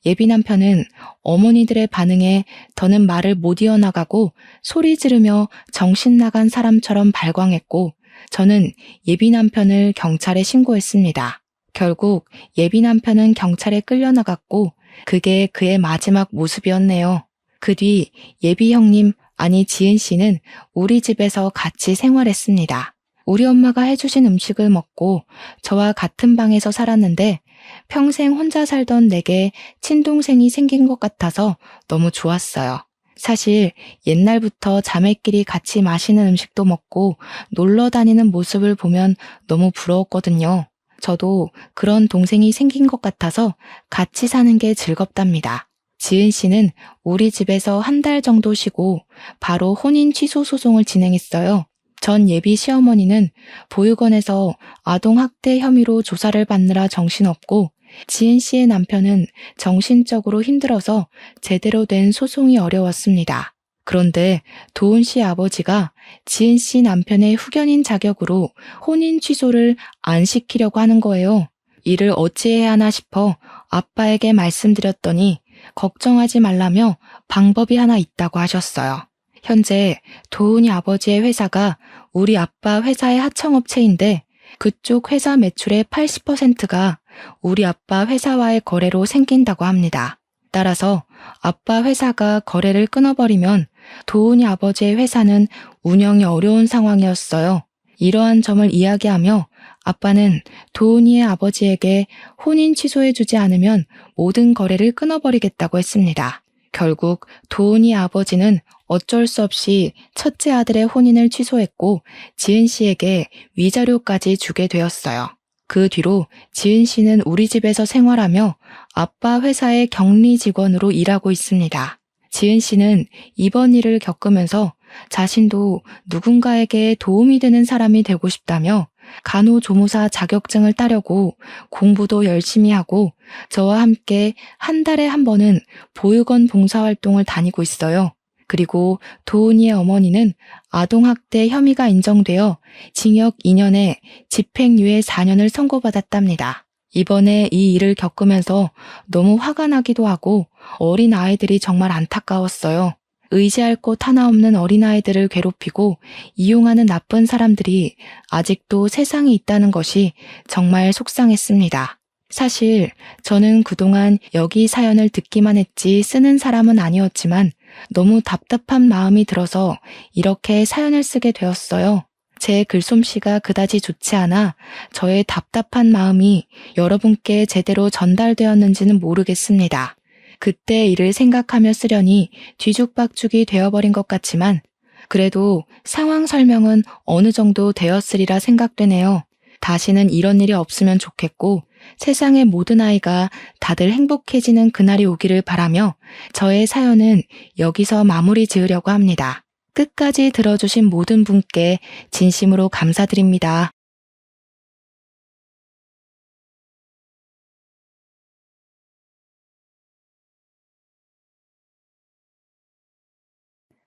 예비 남편은 어머니들의 반응에 더는 말을 못 이어나가고 소리 지르며 정신 나간 사람처럼 발광했고 저는 예비 남편을 경찰에 신고했습니다. 결국 예비 남편은 경찰에 끌려나갔고 그게 그의 마지막 모습이었네요. 그 뒤 예비 형님, 아니 지은 씨는 우리 집에서 같이 생활했습니다. 우리 엄마가 해주신 음식을 먹고 저와 같은 방에서 살았는데 평생 혼자 살던 내게 친동생이 생긴 것 같아서 너무 좋았어요. 사실 옛날부터 자매끼리 같이 마시는 음식도 먹고 놀러 다니는 모습을 보면 너무 부러웠거든요. 저도 그런 동생이 생긴 것 같아서 같이 사는 게 즐겁답니다. 지은 씨는 우리 집에서 한 달 정도 쉬고 바로 혼인 취소 소송을 진행했어요. 전 예비 시어머니는 보육원에서 아동학대 혐의로 조사를 받느라 정신없고 지은 씨의 남편은 정신적으로 힘들어서 제대로 된 소송이 어려웠습니다. 그런데 도훈 씨 아버지가 지은 씨 남편의 후견인 자격으로 혼인 취소를 안 시키려고 하는 거예요. 이를 어찌해야 하나 싶어 아빠에게 말씀드렸더니 걱정하지 말라며 방법이 하나 있다고 하셨어요. 현재 도훈이 아버지의 회사가 우리 아빠 회사의 하청업체인데 그쪽 회사 매출의 80%가 우리 아빠 회사와의 거래로 생긴다고 합니다. 따라서 아빠 회사가 거래를 끊어버리면 도훈이 아버지의 회사는 운영이 어려운 상황이었어요. 이러한 점을 이야기하며 아빠는 도훈이의 아버지에게 혼인 취소해주지 않으면 모든 거래를 끊어버리겠다고 했습니다. 결국 도훈이 아버지는 어쩔 수 없이 첫째 아들의 혼인을 취소했고 지은 씨에게 위자료까지 주게 되었어요. 그 뒤로 지은 씨는 우리 집에서 생활하며 아빠 회사의 격리 직원으로 일하고 있습니다. 지은 씨는 이번 일을 겪으면서 자신도 누군가에게 도움이 되는 사람이 되고 싶다며 간호조무사 자격증을 따려고 공부도 열심히 하고 저와 함께 한 달에 한 번은 보육원 봉사활동을 다니고 있어요. 그리고 도훈이의 어머니는 아동학대 혐의가 인정되어 징역 2년에 집행유예 4년을 선고받았답니다. 이번에 이 일을 겪으면서 너무 화가 나기도 하고 어린 아이들이 정말 안타까웠어요. 의지할 곳 하나 없는 어린아이들을 괴롭히고 이용하는 나쁜 사람들이 아직도 세상에 있다는 것이 정말 속상했습니다. 사실 저는 그동안 여기 사연을 듣기만 했지 쓰는 사람은 아니었지만 너무 답답한 마음이 들어서 이렇게 사연을 쓰게 되었어요. 제 글솜씨가 그다지 좋지 않아 저의 답답한 마음이 여러분께 제대로 전달되었는지는 모르겠습니다. 그때 일을 생각하며 쓰려니 뒤죽박죽이 되어버린 것 같지만 그래도 상황 설명은 어느 정도 되었으리라 생각되네요. 다시는 이런 일이 없으면 좋겠고 세상의 모든 아이가 다들 행복해지는 그날이 오기를 바라며 저의 사연은 여기서 마무리 지으려고 합니다. 끝까지 들어주신 모든 분께 진심으로 감사드립니다.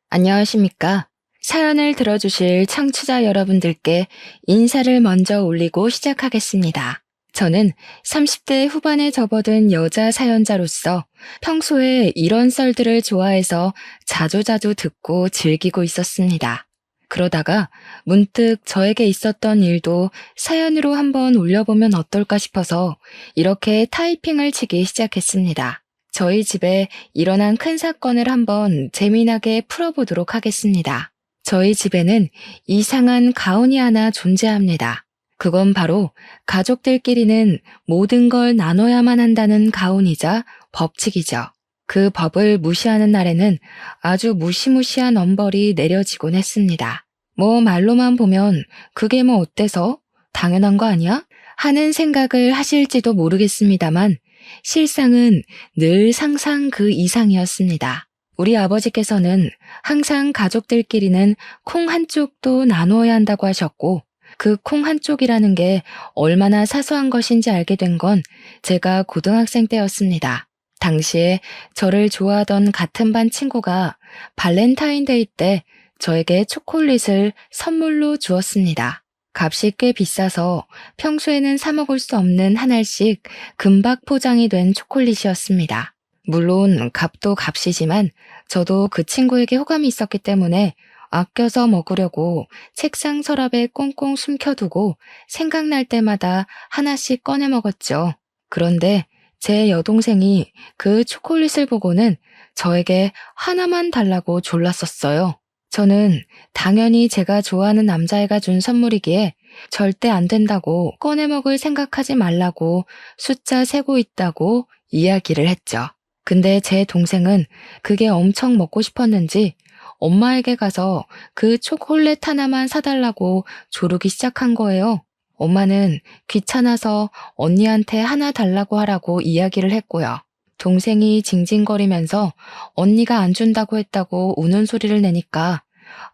안녕하십니까? 사연을 들어주실 청취자 여러분들께 인사를 먼저 올리고 시작하겠습니다. 저는 30대 후반에 접어든 여자 사연자로서 평소에 이런 썰들을 좋아해서 자주자주 듣고 즐기고 있었습니다. 그러다가 문득 저에게 있었던 일도 사연으로 한번 올려보면 어떨까 싶어서 이렇게 타이핑을 치기 시작했습니다. 저희 집에 일어난 큰 사건을 한번 재미나게 풀어보도록 하겠습니다. 저희 집에는 이상한 가훈이 하나 존재합니다. 그건 바로 가족들끼리는 모든 걸 나눠야만 한다는 가훈이자 법칙이죠. 그 법을 무시하는 날에는 아주 무시무시한 엄벌이 내려지곤 했습니다. 뭐 말로만 보면 그게 뭐 어때서? 당연한 거 아니야? 하는 생각을 하실지도 모르겠습니다만 실상은 늘 상상 그 이상이었습니다. 우리 아버지께서는 항상 가족들끼리는 콩 한쪽도 나누어야 한다고 하셨고 그 콩 한쪽이라는 게 얼마나 사소한 것인지 알게 된 건 제가 고등학생 때였습니다. 당시에 저를 좋아하던 같은 반 친구가 발렌타인데이 때 저에게 초콜릿을 선물로 주었습니다. 값이 꽤 비싸서 평소에는 사 먹을 수 없는 한 알씩 금박 포장이 된 초콜릿이었습니다. 물론 값도 값이지만 저도 그 친구에게 호감이 있었기 때문에 아껴서 먹으려고 책상 서랍에 꽁꽁 숨겨두고 생각날 때마다 하나씩 꺼내 먹었죠. 그런데 제 여동생이 그 초콜릿을 보고는 저에게 하나만 달라고 졸랐었어요. 저는 당연히 제가 좋아하는 남자애가 준 선물이기에 절대 안 된다고 꺼내 먹을 생각하지 말라고 숫자 세고 있다고 이야기를 했죠. 근데 제 동생은 그게 엄청 먹고 싶었는지 엄마에게 가서 그 초콜릿 하나만 사달라고 조르기 시작한 거예요. 엄마는 귀찮아서 언니한테 하나 달라고 하라고 이야기를 했고요. 동생이 징징거리면서 언니가 안 준다고 했다고 우는 소리를 내니까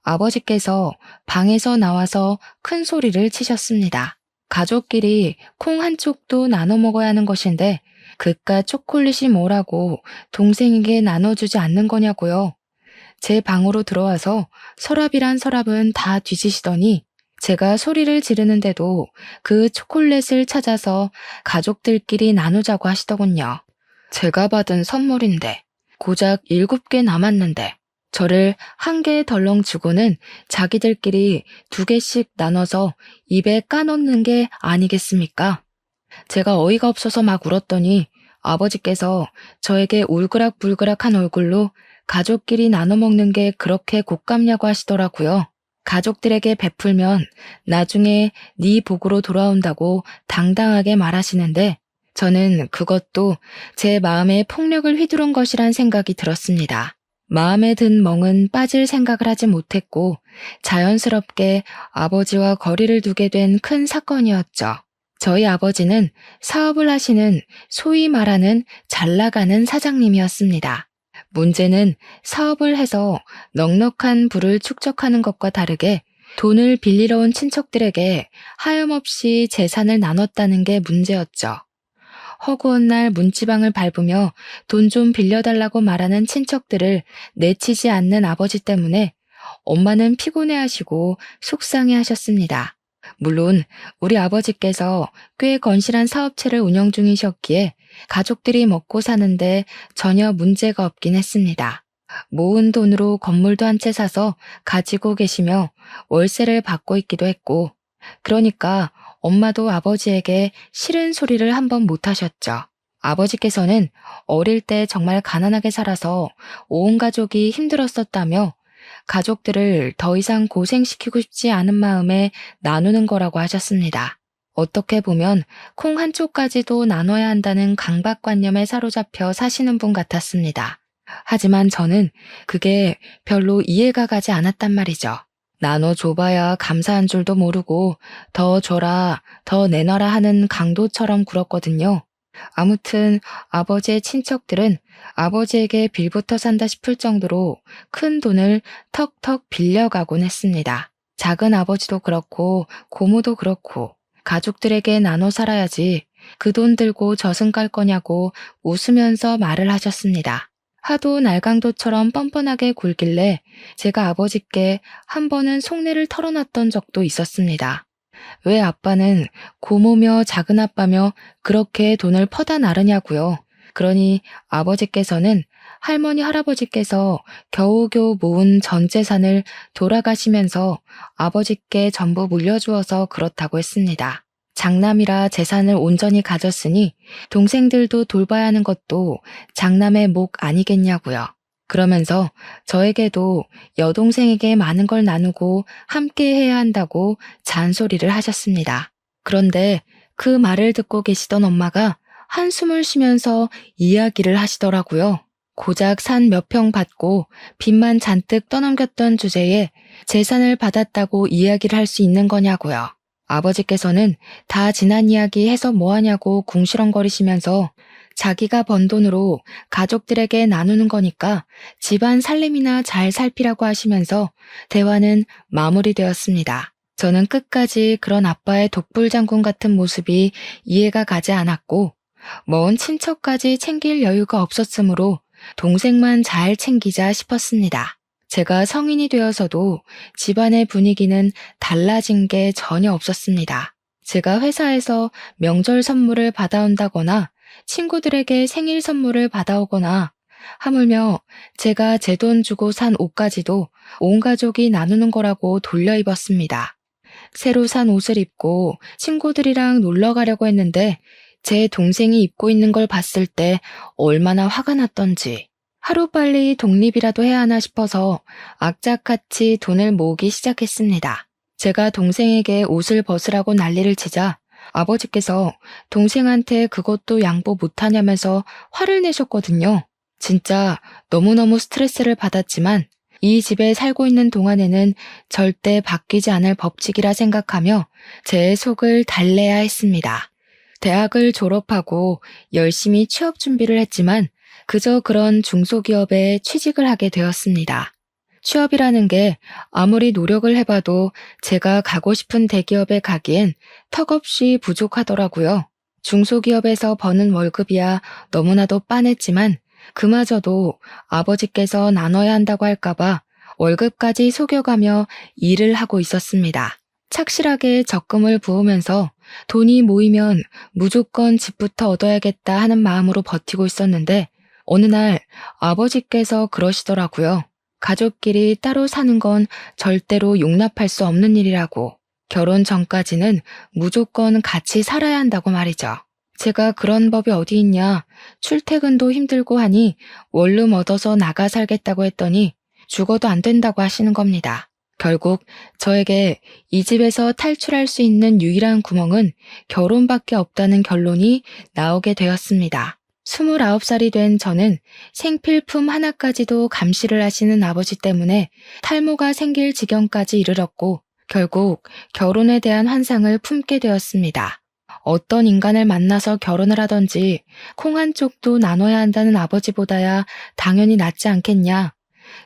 아버지께서 방에서 나와서 큰 소리를 치셨습니다. 가족끼리 콩 한 쪽도 나눠 먹어야 하는 것인데 그깟 초콜릿이 뭐라고 동생에게 나눠주지 않는 거냐고요. 제 방으로 들어와서 서랍이란 서랍은 다 뒤지시더니 제가 소리를 지르는데도 그 초콜릿을 찾아서 가족들끼리 나누자고 하시더군요. 제가 받은 선물인데 고작 7개 남았는데 저를 한 개 덜렁 주고는 자기들끼리 2개씩 나눠서 입에 까놓는 게 아니겠습니까? 제가 어이가 없어서 막 울었더니 아버지께서 저에게 울그락불그락한 얼굴로 가족끼리 나눠 먹는 게 그렇게 곶감냐고 하시더라고요. 가족들에게 베풀면 나중에 네 복으로 돌아온다고 당당하게 말하시는데 저는 그것도 제 마음에 폭력을 휘두른 것이란 생각이 들었습니다. 마음에 든 멍은 빠질 생각을 하지 못했고 자연스럽게 아버지와 거리를 두게 된 큰 사건이었죠. 저희 아버지는 사업을 하시는 소위 말하는 잘 나가는 사장님이었습니다. 문제는 사업을 해서 넉넉한 부를 축적하는 것과 다르게 돈을 빌리러 온 친척들에게 하염없이 재산을 나눴다는 게 문제였죠. 허구한 날 문지방을 밟으며 돈 좀 빌려달라고 말하는 친척들을 내치지 않는 아버지 때문에 엄마는 피곤해하시고 속상해하셨습니다. 물론 우리 아버지께서 꽤 건실한 사업체를 운영 중이셨기에 가족들이 먹고 사는데 전혀 문제가 없긴 했습니다. 모은 돈으로 건물도 한 채 사서 가지고 계시며 월세를 받고 있기도 했고, 그러니까 엄마도 아버지에게 싫은 소리를 한 번 못 하셨죠. 아버지께서는 어릴 때 정말 가난하게 살아서 온 가족이 힘들었었다며 가족들을 더 이상 고생시키고 싶지 않은 마음에 나누는 거라고 하셨습니다. 어떻게 보면 콩 한 쪽까지도 나눠야 한다는 강박관념에 사로잡혀 사시는 분 같았습니다. 하지만 저는 그게 별로 이해가 가지 않았단 말이죠. 나눠줘봐야 감사한 줄도 모르고 더 줘라, 더 내놔라 하는 강도처럼 굴었거든요. 아무튼 아버지의 친척들은 아버지에게 빌부터 산다 싶을 정도로 큰 돈을 턱턱 빌려가곤 했습니다. 작은 아버지도 그렇고 고모도 그렇고 가족들에게 나눠 살아야지 그 돈 들고 저승 갈 거냐고 웃으면서 말을 하셨습니다. 하도 날강도처럼 뻔뻔하게 굴길래 제가 아버지께 한 번은 속내를 털어놨던 적도 있었습니다. 왜 아빠는 고모며 작은아빠며 그렇게 돈을 퍼다 나르냐고요. 그러니 아버지께서는 할머니 할아버지께서 겨우겨우 모은 전 재산을 돌아가시면서 아버지께 전부 물려주어서 그렇다고 했습니다. 장남이라 재산을 온전히 가졌으니 동생들도 돌봐야 하는 것도 장남의 목 아니겠냐고요. 그러면서 저에게도 여동생에게 많은 걸 나누고 함께 해야 한다고 잔소리를 하셨습니다. 그런데 그 말을 듣고 계시던 엄마가 한숨을 쉬면서 이야기를 하시더라고요. 고작 산 몇 평 받고 빚만 잔뜩 떠넘겼던 주제에 재산을 받았다고 이야기를 할 수 있는 거냐고요. 아버지께서는 다 지난 이야기 해서 뭐하냐고 궁시렁거리시면서 자기가 번 돈으로 가족들에게 나누는 거니까 집안 살림이나 잘 살피라고 하시면서 대화는 마무리되었습니다. 저는 끝까지 그런 아빠의 독불장군 같은 모습이 이해가 가지 않았고 먼 친척까지 챙길 여유가 없었으므로 동생만 잘 챙기자 싶었습니다. 제가 성인이 되어서도 집안의 분위기는 달라진 게 전혀 없었습니다. 제가 회사에서 명절 선물을 받아온다거나 친구들에게 생일 선물을 받아오거나 하물며 제가 제 돈 주고 산 옷까지도 온 가족이 나누는 거라고 돌려 입었습니다. 새로 산 옷을 입고 친구들이랑 놀러 가려고 했는데 제 동생이 입고 있는 걸 봤을 때 얼마나 화가 났던지 하루빨리 독립이라도 해야 하나 싶어서 악착같이 돈을 모으기 시작했습니다. 제가 동생에게 옷을 벗으라고 난리를 치자 아버지께서 동생한테 그것도 양보 못하냐면서 화를 내셨거든요. 진짜 너무너무 스트레스를 받았지만 이 집에 살고 있는 동안에는 절대 바뀌지 않을 법칙이라 생각하며 제 속을 달래야 했습니다. 대학을 졸업하고 열심히 취업 준비를 했지만 그저 그런 중소기업에 취직을 하게 되었습니다. 취업이라는 게 아무리 노력을 해봐도 제가 가고 싶은 대기업에 가기엔 턱없이 부족하더라고요. 중소기업에서 버는 월급이야 너무나도 빤했지만 그마저도 아버지께서 나눠야 한다고 할까봐 월급까지 속여가며 일을 하고 있었습니다. 착실하게 적금을 부으면서 돈이 모이면 무조건 집부터 얻어야겠다 하는 마음으로 버티고 있었는데 어느 날 아버지께서 그러시더라고요. 가족끼리 따로 사는 건 절대로 용납할 수 없는 일이라고. 결혼 전까지는 무조건 같이 살아야 한다고 말이죠. 제가 그런 법이 어디 있냐, 출퇴근도 힘들고 하니 원룸 얻어서 나가 살겠다고 했더니 죽어도 안 된다고 하시는 겁니다. 결국 저에게 이 집에서 탈출할 수 있는 유일한 구멍은 결혼밖에 없다는 결론이 나오게 되었습니다. 29살이 된 저는 생필품 하나까지도 감시를 하시는 아버지 때문에 탈모가 생길 지경까지 이르렀고 결국 결혼에 대한 환상을 품게 되었습니다. 어떤 인간을 만나서 결혼을 하던지 콩 한 쪽도 나눠야 한다는 아버지보다야 당연히 낫지 않겠냐.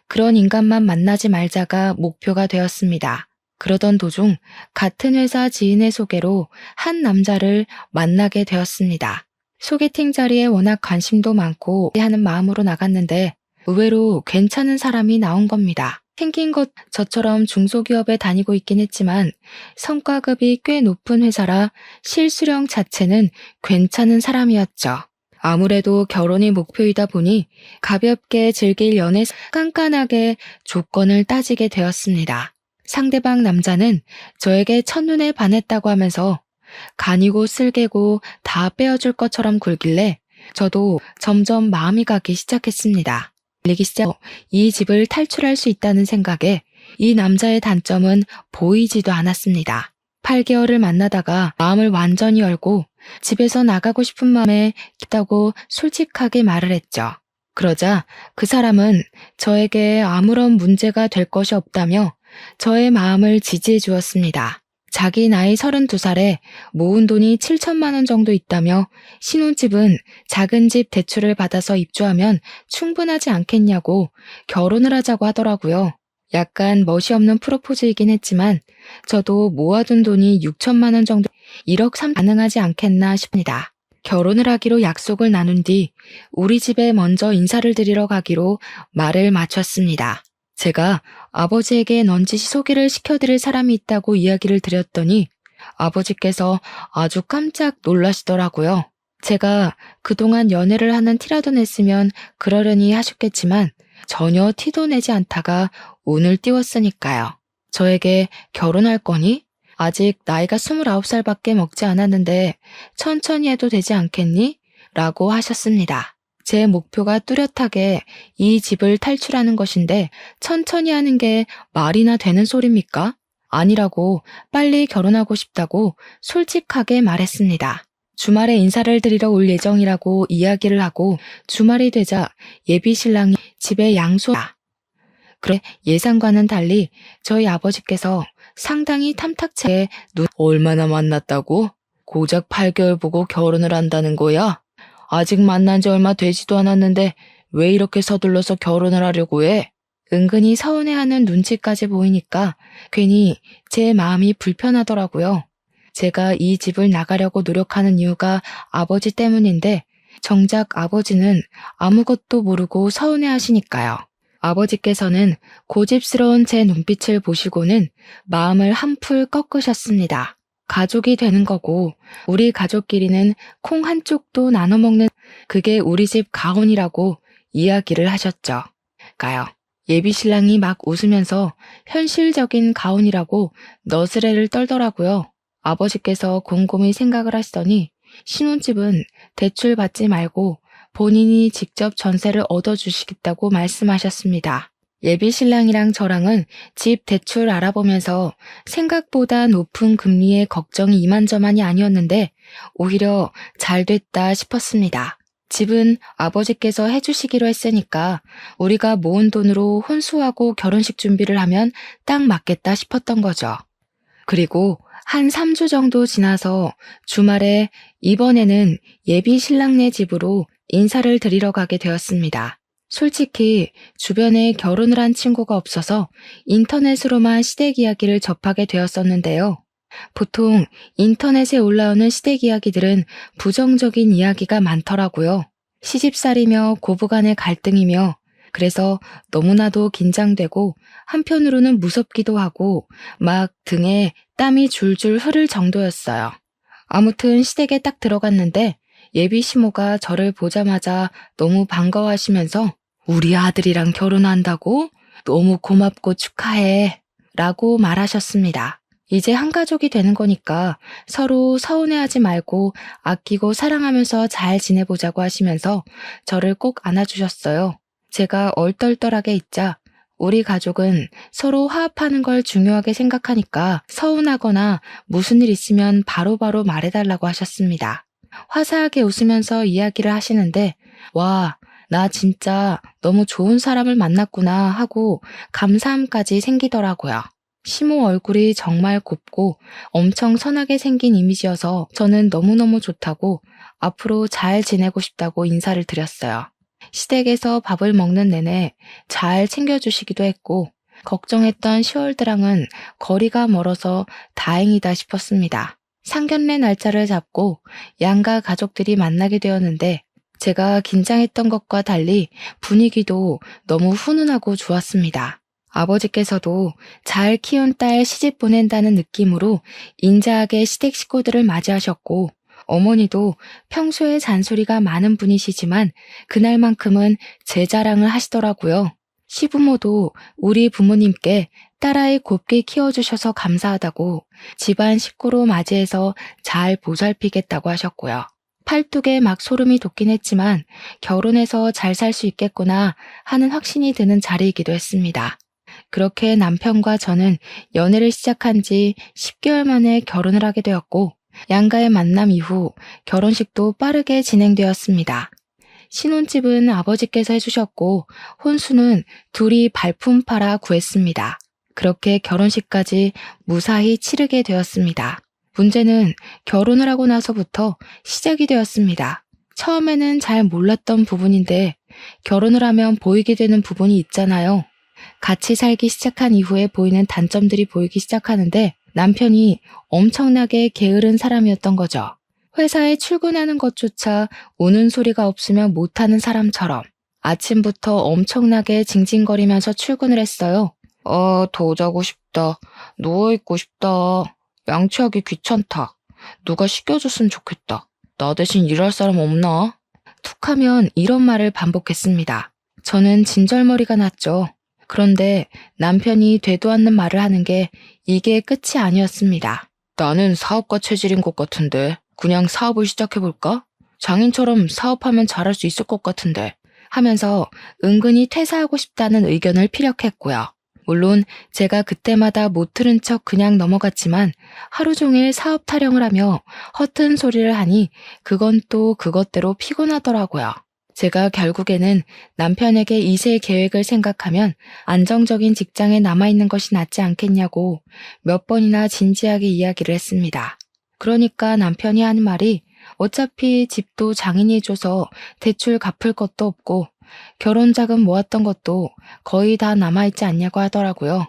그런 인간만 만나지 말자가 목표가 되었습니다. 그러던 도중 같은 회사 지인의 소개로 한 남자를 만나게 되었습니다. 소개팅 자리에 워낙 관심도 많고 하는 마음으로 나갔는데 의외로 괜찮은 사람이 나온 겁니다. 생긴 것 저처럼 중소기업에 다니고 있긴 했지만 성과급이 꽤 높은 회사라 실수령 자체는 괜찮은 사람이었죠. 아무래도 결혼이 목표이다 보니 가볍게 즐길 연애 깐깐하게 조건을 따지게 되었습니다. 상대방 남자는 저에게 첫눈에 반했다고 하면서 간이고 쓸개고 다 빼어줄 것처럼 굴길래 저도 점점 마음이 가기 시작했습니다. 이 집을 탈출할 수 있다는 생각에 이 남자의 단점은 보이지도 않았습니다. 8개월을 만나다가 마음을 완전히 열고 집에서 나가고 싶은 마음에 있다고 솔직하게 말을 했죠. 그러자 그 사람은 저에게 아무런 문제가 될 것이 없다며 저의 마음을 지지해 주었습니다. 자기 나이 32살에 모은 돈이 7천만 원 정도 있다며 신혼집은 작은 집 대출을 받아서 입주하면 충분하지 않겠냐고 결혼을 하자고 하더라고요. 약간 멋이 없는 프로포즈이긴 했지만 저도 모아둔 돈이 6천만 원 정도 1억 3 가능하지 않겠나 싶습니다. 결혼을 하기로 약속을 나눈 뒤 우리 집에 먼저 인사를 드리러 가기로 말을 마쳤습니다. 제가 아버지에게 넌지시 소개를 시켜드릴 사람이 있다고 이야기를 드렸더니 아버지께서 아주 깜짝 놀라시더라고요. 제가 그동안 연애를 하는 티라도 냈으면 그러려니 하셨겠지만 전혀 티도 내지 않다가 운을 띄웠으니까요. 저에게 결혼할 거니? 아직 나이가 29살밖에 먹지 않았는데 천천히 해도 되지 않겠니? 라고 하셨습니다. 제 목표가 뚜렷하게 이 집을 탈출하는 것인데 천천히 하는 게 말이나 되는 소리입니까? 아니라고 빨리 결혼하고 싶다고 솔직하게 말했습니다. 주말에 인사를 드리러 올 예정이라고 이야기를 하고 주말이 되자 예비 신랑이 집에 양소다. 그래 예상과는 달리 저희 아버지께서 상당히 탐탁하게 얼마나 만났다고? 고작 8개월 보고 결혼을 한다는 거야? 아직 만난 지 얼마 되지도 않았는데 왜 이렇게 서둘러서 결혼을 하려고 해? 은근히 서운해하는 눈치까지 보이니까 괜히 제 마음이 불편하더라고요. 제가 이 집을 나가려고 노력하는 이유가 아버지 때문인데 정작 아버지는 아무것도 모르고 서운해하시니까요. 아버지께서는 고집스러운 제 눈빛을 보시고는 마음을 한풀 꺾으셨습니다. 가족이 되는 거고 우리 가족끼리는 콩 한쪽도 나눠 먹는 그게 우리 집 가훈이라고 이야기를 하셨죠. 가요. 예비 신랑이 막 웃으면서 현실적인 가훈이라고 너스레를 떨더라고요. 아버지께서 곰곰이 생각을 하시더니 신혼집은 대출 받지 말고 본인이 직접 전세를 얻어주시겠다고 말씀하셨습니다. 예비 신랑이랑 저랑은 집 대출 알아보면서 생각보다 높은 금리에 걱정이 이만저만이 아니었는데 오히려 잘 됐다 싶었습니다. 집은 아버지께서 해주시기로 했으니까 우리가 모은 돈으로 혼수하고 결혼식 준비를 하면 딱 맞겠다 싶었던 거죠. 그리고 한 3주 정도 지나서 주말에 이번에는 예비 신랑네 집으로 인사를 드리러 가게 되었습니다. 솔직히 주변에 결혼을 한 친구가 없어서 인터넷으로만 시댁 이야기를 접하게 되었었는데요. 보통 인터넷에 올라오는 시댁 이야기들은 부정적인 이야기가 많더라고요. 시집살이며 고부간의 갈등이며 그래서 너무나도 긴장되고 한편으로는 무섭기도 하고 막 등에 땀이 줄줄 흐를 정도였어요. 아무튼 시댁에 딱 들어갔는데 예비 시모가 저를 보자마자 너무 반가워하시면서 우리 아들이랑 결혼한다고? 너무 고맙고 축하해 라고 말하셨습니다. 이제 한 가족이 되는 거니까 서로 서운해하지 말고 아끼고 사랑하면서 잘 지내보자고 하시면서 저를 꼭 안아주셨어요. 제가 얼떨떨하게 있자 우리 가족은 서로 화합하는 걸 중요하게 생각하니까 서운하거나 무슨 일 있으면 바로바로 말해달라고 하셨습니다. 화사하게 웃으면서 이야기를 하시는데 와, 나 진짜 너무 좋은 사람을 만났구나 하고 감사함까지 생기더라고요. 시모 얼굴이 정말 곱고 엄청 선하게 생긴 이미지여서 저는 너무너무 좋다고 앞으로 잘 지내고 싶다고 인사를 드렸어요. 시댁에서 밥을 먹는 내내 잘 챙겨주시기도 했고 걱정했던 10월드랑은 거리가 멀어서 다행이다 싶었습니다. 상견례 날짜를 잡고 양가 가족들이 만나게 되었는데 제가 긴장했던 것과 달리 분위기도 너무 훈훈하고 좋았습니다. 아버지께서도 잘 키운 딸 시집 보낸다는 느낌으로 인자하게 시댁 식구들을 맞이하셨고 어머니도 평소에 잔소리가 많은 분이시지만 그날만큼은 제 자랑을 하시더라고요. 시부모도 우리 부모님께 딸아이 곱게 키워주셔서 감사하다고 집안 식구로 맞이해서 잘 보살피겠다고 하셨고요. 팔뚝에 막 소름이 돋긴 했지만 결혼해서 잘 살 수 있겠구나 하는 확신이 드는 자리이기도 했습니다. 그렇게 남편과 저는 연애를 시작한 지 10개월 만에 결혼을 하게 되었고 양가의 만남 이후 결혼식도 빠르게 진행되었습니다. 신혼집은 아버지께서 해주셨고 혼수는 둘이 발품 팔아 구했습니다. 그렇게 결혼식까지 무사히 치르게 되었습니다. 문제는 결혼을 하고 나서부터 시작이 되었습니다. 처음에는 잘 몰랐던 부분인데 결혼을 하면 보이게 되는 부분이 있잖아요. 같이 살기 시작한 이후에 보이는 단점들이 보이기 시작하는데 남편이 엄청나게 게으른 사람이었던 거죠. 회사에 출근하는 것조차 우는 소리가 없으면 못하는 사람처럼 아침부터 엄청나게 징징거리면서 출근을 했어요. 더 자고 싶다. 누워있고 싶다. 양치하기 귀찮다. 누가 시켜줬으면 좋겠다. 나 대신 일할 사람 없나? 툭하면 이런 말을 반복했습니다. 저는 진절머리가 났죠. 그런데 남편이 되도 않는 말을 하는 게 이게 끝이 아니었습니다. 나는 사업가 체질인 것 같은데 그냥 사업을 시작해볼까? 장인처럼 사업하면 잘할 수 있을 것 같은데 하면서 은근히 퇴사하고 싶다는 의견을 피력했고요. 물론 제가 그때마다 못 들은 척 그냥 넘어갔지만 하루 종일 사업 타령을 하며 허튼 소리를 하니 그건 또 그것대로 피곤하더라고요. 제가 결국에는 남편에게 2세 계획을 생각하면 안정적인 직장에 남아있는 것이 낫지 않겠냐고 몇 번이나 진지하게 이야기를 했습니다. 그러니까 남편이 하는 말이 어차피 집도 장인이 줘서 대출 갚을 것도 없고 결혼 자금 모았던 것도 거의 다 남아있지 않냐고 하더라고요.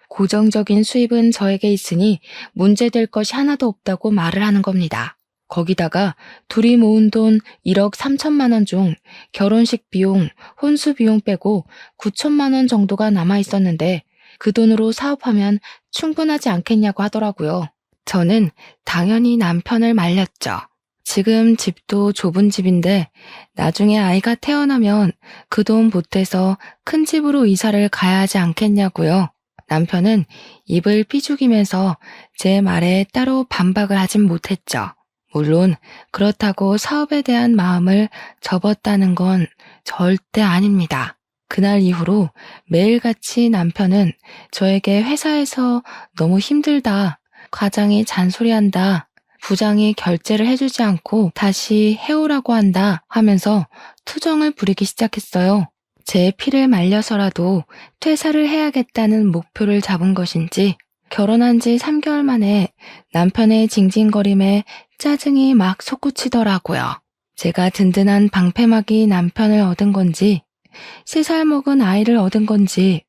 고정적인 수입은 저에게 있으니 문제될 것이 하나도 없다고 말을 하는 겁니다. 거기다가 둘이 모은 돈 1억 3천만 원 중 결혼식 비용, 혼수 비용 빼고 9천만 원 정도가 남아 있었는데 그 돈으로 사업하면 충분하지 않겠냐고 하더라고요. 저는 당연히 남편을 말렸죠. 지금 집도 좁은 집인데 나중에 아이가 태어나면 그 돈 보태서 큰 집으로 이사를 가야 하지 않겠냐고요. 남편은 입을 삐죽이면서 제 말에 따로 반박을 하진 못했죠. 물론 그렇다고 사업에 대한 마음을 접었다는 건 절대 아닙니다. 그날 이후로 매일같이 남편은 저에게 회사에서 너무 힘들다, 과장이 잔소리한다, 부장이 결제를 해주지 않고 다시 해오라고 한다 하면서 투정을 부리기 시작했어요. 제 피를 말려서라도 퇴사를 해야겠다는 목표를 잡은 것인지 결혼한 지 3개월 만에 남편의 징징거림에 짜증이 막 솟구치더라고요. 제가 든든한 방패막이 남편을 얻은 건지 3살 먹은 아이를 얻은 건지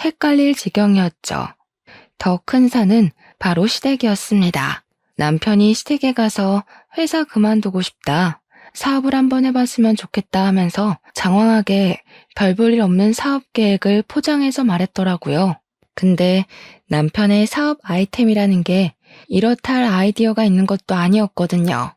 헷갈릴 지경이었죠. 더 큰 산은 바로 시댁이었습니다. 남편이 시댁에 가서 회사 그만두고 싶다, 사업을 한번 해봤으면 좋겠다 하면서 장황하게 별 볼 일 없는 사업 계획을 포장해서 말했더라고요. 근데 남편의 사업 아이템이라는 게 이렇다 할 아이디어가 있는 것도 아니었거든요.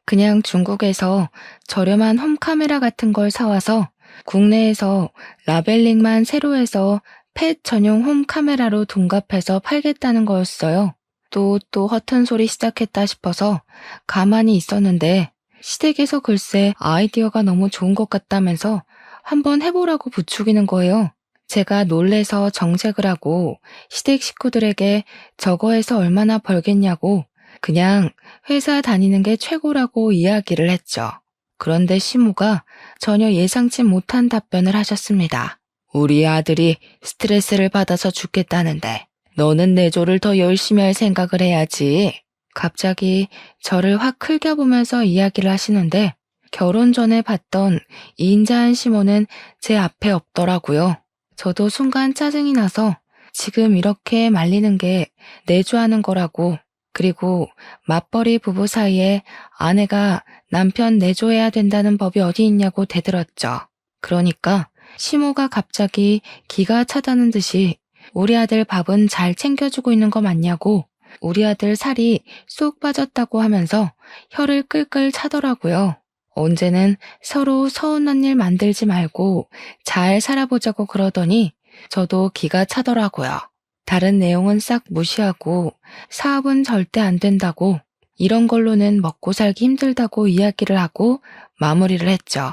그냥 중국에서 저렴한 홈카메라 같은 걸 사와서 국내에서 라벨링만 새로 해서 펫 전용 홈카메라로 둔갑해서 팔겠다는 거였어요. 또 허튼 소리 시작했다 싶어서 가만히 있었는데 시댁에서 글쎄 아이디어가 너무 좋은 것 같다면서 한번 해보라고 부추기는 거예요. 제가 놀래서 정색을 하고 시댁 식구들에게 저거 해서 얼마나 벌겠냐고 그냥 회사 다니는 게 최고라고 이야기를 했죠. 그런데 시모가 전혀 예상치 못한 답변을 하셨습니다. 우리 아들이 스트레스를 받아서 죽겠다는데 너는 내조를 더 열심히 할 생각을 해야지. 갑자기 저를 확 흘겨보면서 이야기를 하시는데 결혼 전에 봤던 인자한 시모는 제 앞에 없더라고요. 저도 순간 짜증이 나서 지금 이렇게 말리는 게 내조하는 거라고, 그리고 맞벌이 부부 사이에 아내가 남편 내조해야 된다는 법이 어디 있냐고 대들었죠. 그러니까 시모가 갑자기 기가 차다는 듯이 우리 아들 밥은 잘 챙겨주고 있는 거 맞냐고, 우리 아들 살이 쏙 빠졌다고 하면서 혀를 끌끌 차더라고요. 언제는 서로 서운한 일 만들지 말고 잘 살아보자고 그러더니 저도 기가 차더라고요. 다른 내용은 싹 무시하고 사업은 절대 안 된다고, 이런 걸로는 먹고 살기 힘들다고 이야기를 하고 마무리를 했죠.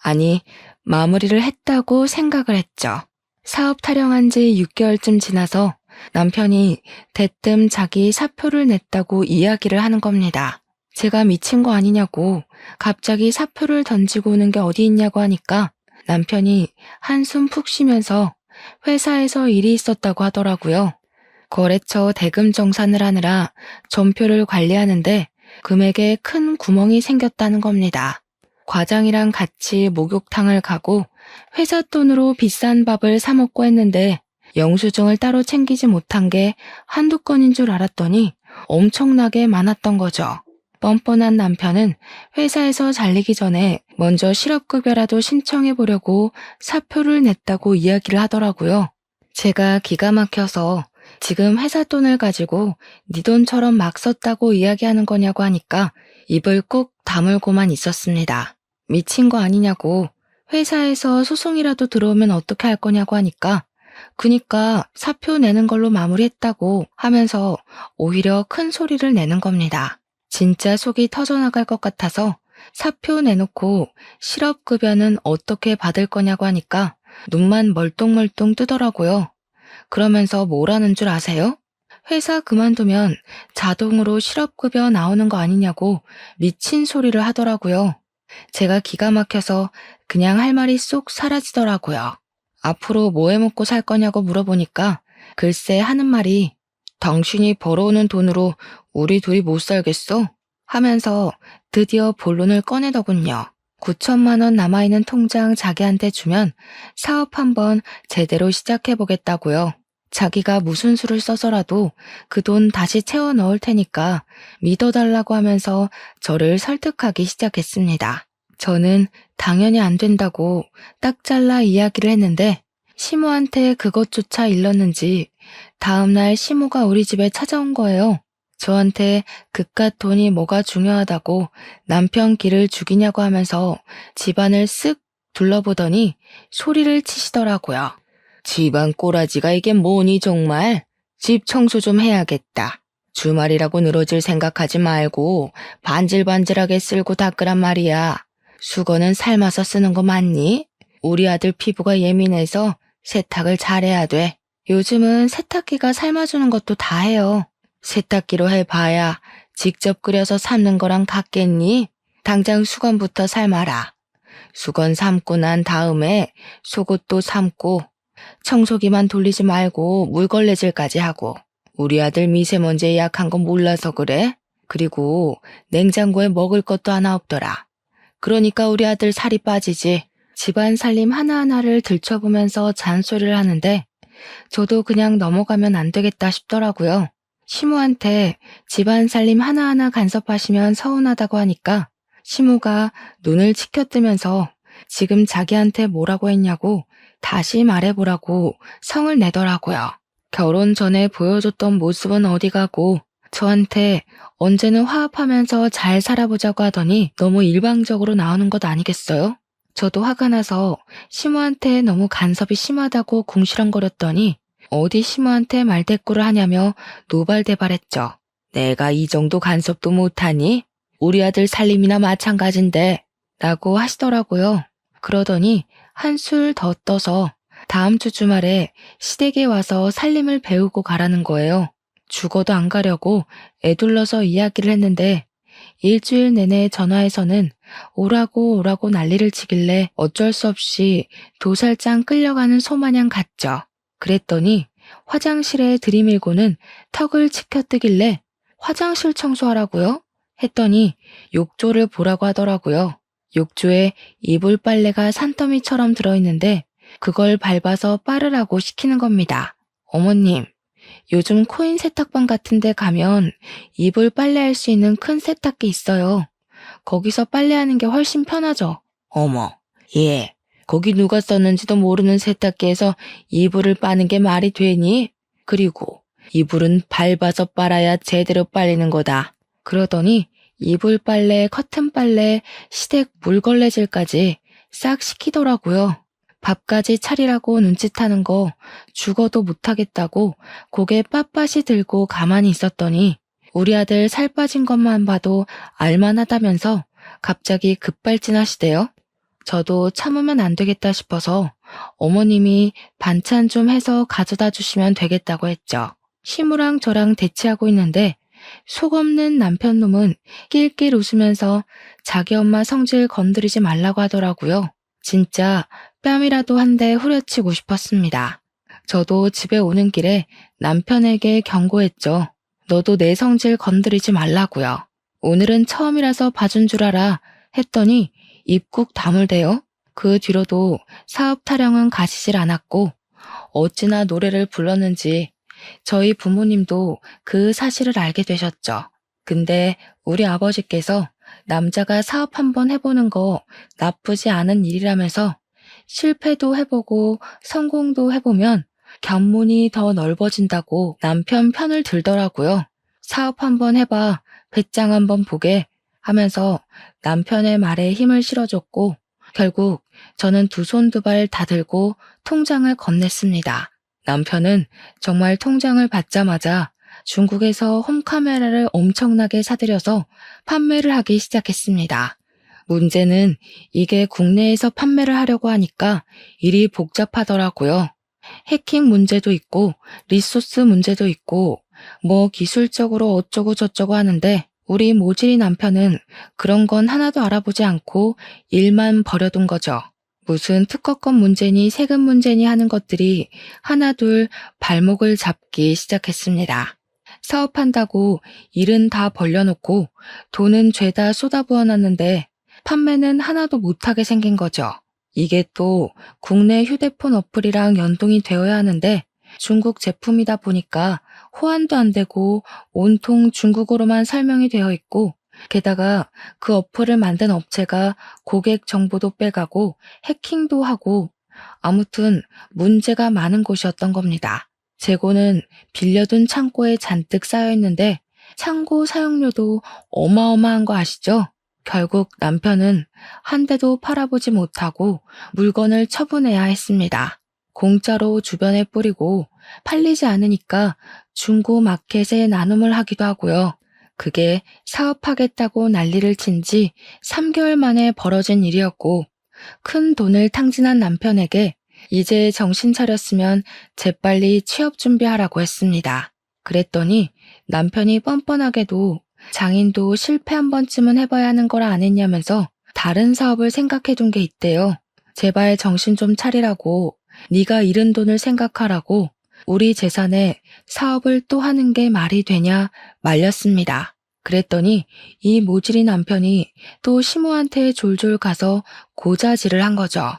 아니, 마무리를 했다고 생각을 했죠. 사업 타령한 지 6개월쯤 지나서 남편이 대뜸 자기 사표를 냈다고 이야기를 하는 겁니다. 제가 미친 거 아니냐고 갑자기 사표를 던지고 오는 게 어디 있냐고 하니까 남편이 한숨 푹 쉬면서 회사에서 일이 있었다고 하더라고요. 거래처 대금 정산을 하느라 전표를 관리하는데 금액에 큰 구멍이 생겼다는 겁니다. 과장이랑 같이 목욕탕을 가고 회사 돈으로 비싼 밥을 사 먹고 했는데 영수증을 따로 챙기지 못한 게 한두 건인 줄 알았더니 엄청나게 많았던 거죠. 뻔뻔한 남편은 회사에서 잘리기 전에 먼저 실업급여라도 신청해 보려고 사표를 냈다고 이야기를 하더라고요. 제가 기가 막혀서 지금 회사 돈을 가지고 네 돈처럼 막 썼다고 이야기하는 거냐고 하니까 입을 꾹 다물고만 있었습니다. 미친 거 아니냐고, 회사에서 소송이라도 들어오면 어떻게 할 거냐고 하니까 그니까 사표 내는 걸로 마무리했다고 하면서 오히려 큰 소리를 내는 겁니다. 진짜 속이 터져나갈 것 같아서 사표 내놓고 실업급여는 어떻게 받을 거냐고 하니까 눈만 멀뚱멀뚱 뜨더라고요. 그러면서 뭐라는 줄 아세요? 회사 그만두면 자동으로 실업급여 나오는 거 아니냐고 미친 소리를 하더라고요. 제가 기가 막혀서 그냥 할 말이 쏙 사라지더라고요. 앞으로 뭐 해 먹고 살 거냐고 물어보니까 글쎄 하는 말이 당신이 벌어오는 돈으로 우리 둘이 못 살겠어? 하면서 드디어 본론을 꺼내더군요. 9천만 원 남아있는 통장 자기한테 주면 사업 한번 제대로 시작해보겠다고요. 자기가 무슨 수를 써서라도 그 돈 다시 채워 넣을 테니까 믿어달라고 하면서 저를 설득하기 시작했습니다. 저는 당연히 안 된다고 딱 잘라 이야기를 했는데 시모한테 그것조차 일렀는지 다음날 시모가 우리 집에 찾아온 거예요. 저한테 그깟 돈이 뭐가 중요하다고 남편 길을 죽이냐고 하면서 집안을 쓱 둘러보더니 소리를 치시더라고요. 집안 꼬라지가 이게 뭐니 정말? 집 청소 좀 해야겠다. 주말이라고 늘어질 생각하지 말고 반질반질하게 쓸고 닦으란 말이야. 수건은 삶아서 쓰는 거 맞니? 우리 아들 피부가 예민해서 세탁을 잘해야 돼. 요즘은 세탁기가 삶아주는 것도 다 해요. 세탁기로 해봐야 직접 끓여서 삶는 거랑 같겠니? 당장 수건부터 삶아라. 수건 삶고 난 다음에 속옷도 삶고 청소기만 돌리지 말고 물걸레질까지 하고. 우리 아들 미세먼지에 약한 거 몰라서 그래? 그리고 냉장고에 먹을 것도 하나 없더라. 그러니까 우리 아들 살이 빠지지. 집안 살림 하나하나를 들춰보면서 잔소리를 하는데 저도 그냥 넘어가면 안 되겠다 싶더라고요. 시모한테 집안 살림 하나하나 간섭하시면 서운하다고 하니까 시모가 눈을 치켜뜨면서 지금 자기한테 뭐라고 했냐고 다시 말해보라고 성을 내더라고요. 결혼 전에 보여줬던 모습은 어디 가고 저한테 언제는 화합하면서 잘 살아보자고 하더니 너무 일방적으로 나오는 것 아니겠어요? 저도 화가 나서 시모한테 너무 간섭이 심하다고 궁시렁거렸더니 어디 시모한테 말대꾸를 하냐며 노발대발했죠. 내가 이 정도 간섭도 못하니? 우리 아들 살림이나 마찬가지인데 라고 하시더라고요. 그러더니 한술 더 떠서 다음 주 주말에 시댁에 와서 살림을 배우고 가라는 거예요. 죽어도 안 가려고 애둘러서 이야기를 했는데 일주일 내내 전화해서는 오라고 난리를 치길래 어쩔 수 없이 도살장 끌려가는 소마냥 갔죠. 그랬더니 화장실에 들이밀고는 턱을 치켜뜨길래 화장실 청소하라고요? 했더니 욕조를 보라고 하더라고요. 욕조에 이불 빨래가 산더미처럼 들어있는데 그걸 밟아서 빨으라고 시키는 겁니다. 어머님, 요즘 코인 세탁방 같은 데 가면 이불 빨래할 수 있는 큰 세탁기 있어요. 거기서 빨래하는 게 훨씬 편하죠. 어머, 예, 거기 누가 썼는지도 모르는 세탁기에서 이불을 빠는 게 말이 되니? 그리고 이불은 밟아서 빨아야 제대로 빨리는 거다. 그러더니 이불 빨래, 커튼 빨래, 시댁 물걸레질까지 싹 시키더라고요. 밥까지 차리라고 눈짓하는 거 죽어도 못하겠다고 고개 빳빳이 들고 가만히 있었더니 우리 아들 살 빠진 것만 봐도 알만하다면서 갑자기 급발진하시대요. 저도 참으면 안 되겠다 싶어서 어머님이 반찬 좀 해서 가져다 주시면 되겠다고 했죠. 시무랑 저랑 대치하고 있는데 속 없는 남편 놈은 낄낄 웃으면서 자기 엄마 성질 건드리지 말라고 하더라고요. 진짜 뺨이라도 한 대 후려치고 싶었습니다. 저도 집에 오는 길에 남편에게 경고했죠. 너도 내 성질 건드리지 말라고요. 오늘은 처음이라서 봐준 줄 알아 했더니 입국 다물대요. 그 뒤로도 사업 타령은 가시질 않았고 어찌나 노래를 불렀는지 저희 부모님도 그 사실을 알게 되셨죠. 근데 우리 아버지께서 남자가 사업 한번 해보는 거 나쁘지 않은 일이라면서 실패도 해보고 성공도 해보면 견문이 더 넓어진다고 남편 편을 들더라고요. 사업 한번 해봐, 배짱 한번 보게 하면서 남편의 말에 힘을 실어줬고 결국 저는 두 손 두 발 다 들고 통장을 건넸습니다. 남편은 정말 통장을 받자마자 중국에서 홈카메라를 엄청나게 사들여서 판매를 하기 시작했습니다. 문제는 이게 국내에서 판매를 하려고 하니까 일이 복잡하더라고요. 해킹 문제도 있고 리소스 문제도 있고 뭐 기술적으로 어쩌고 저쩌고 하는데 우리 모질이 남편은 그런 건 하나도 알아보지 않고 일만 버려둔 거죠. 무슨 특허권 문제니 세금 문제니 하는 것들이 하나둘 발목을 잡기 시작했습니다. 사업한다고 일은 다 벌려놓고 돈은 죄다 쏟아부어놨는데 판매는 하나도 못하게 생긴 거죠. 이게 또 국내 휴대폰 어플이랑 연동이 되어야 하는데 중국 제품이다 보니까 호환도 안 되고 온통 중국어로만 설명이 되어 있고 게다가 그 어플을 만든 업체가 고객 정보도 빼가고 해킹도 하고 아무튼 문제가 많은 곳이었던 겁니다. 재고는 빌려둔 창고에 잔뜩 쌓여 있는데 창고 사용료도 어마어마한 거 아시죠? 결국 남편은 한 대도 팔아보지 못하고 물건을 처분해야 했습니다. 공짜로 주변에 뿌리고 팔리지 않으니까 중고 마켓에 나눔을 하기도 하고요. 그게 사업하겠다고 난리를 친 지 3개월 만에 벌어진 일이었고, 큰 돈을 탕진한 남편에게 이제 정신 차렸으면 재빨리 취업 준비하라고 했습니다. 그랬더니 남편이 뻔뻔하게도 장인도 실패 한 번쯤은 해봐야 하는 거라 안 했냐면서 다른 사업을 생각해 둔 게 있대요. 제발 정신 좀 차리라고, 네가 잃은 돈을 생각하라고, 우리 재산에 사업을 또 하는 게 말이 되냐 말렸습니다. 그랬더니 이 모질이 남편이 또 시모한테 졸졸 가서 고자질을 한 거죠.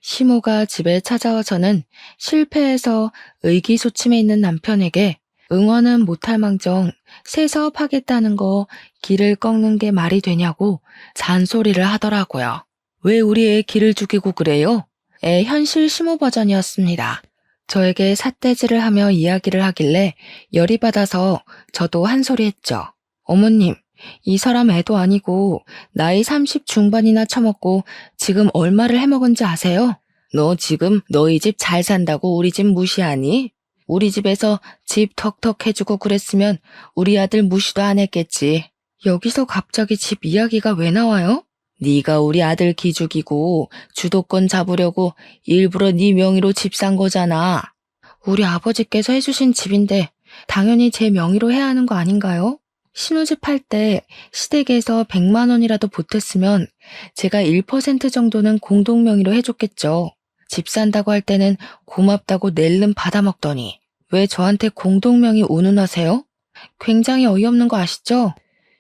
시모가 집에 찾아와서는 실패해서 의기소침해 있는 남편에게 응원은 못할 망정 새 사업하겠다는 거 길을 꺾는 게 말이 되냐고 잔소리를 하더라고요. 왜 우리 애 길을 죽이고 그래요? 애 현실 시모 버전이었습니다. 저에게 삿대질을 하며 이야기를 하길래 열이 받아서 저도 한 소리 했죠. 어머님, 이 사람 애도 아니고 나이 30 중반이나 처먹고 지금 얼마를 해먹은지 아세요? 너 지금 너희 집 잘 산다고 우리 집 무시하니? 우리 집에서 집 턱턱 해주고 그랬으면 우리 아들 무시도 안 했겠지. 여기서 갑자기 집 이야기가 왜 나와요? 네가 우리 아들 기죽이고 주도권 잡으려고 일부러 네 명의로 집 산 거잖아. 우리 아버지께서 해주신 집인데 당연히 제 명의로 해야 하는 거 아닌가요? 신혼집 할 때 시댁에서 100만 원이라도 보탰으면 제가 1% 정도는 공동 명의로 해줬겠죠. 집 산다고 할 때는 고맙다고 낼름 받아먹더니 왜 저한테 공동 명의 운운하세요? 굉장히 어이없는 거 아시죠?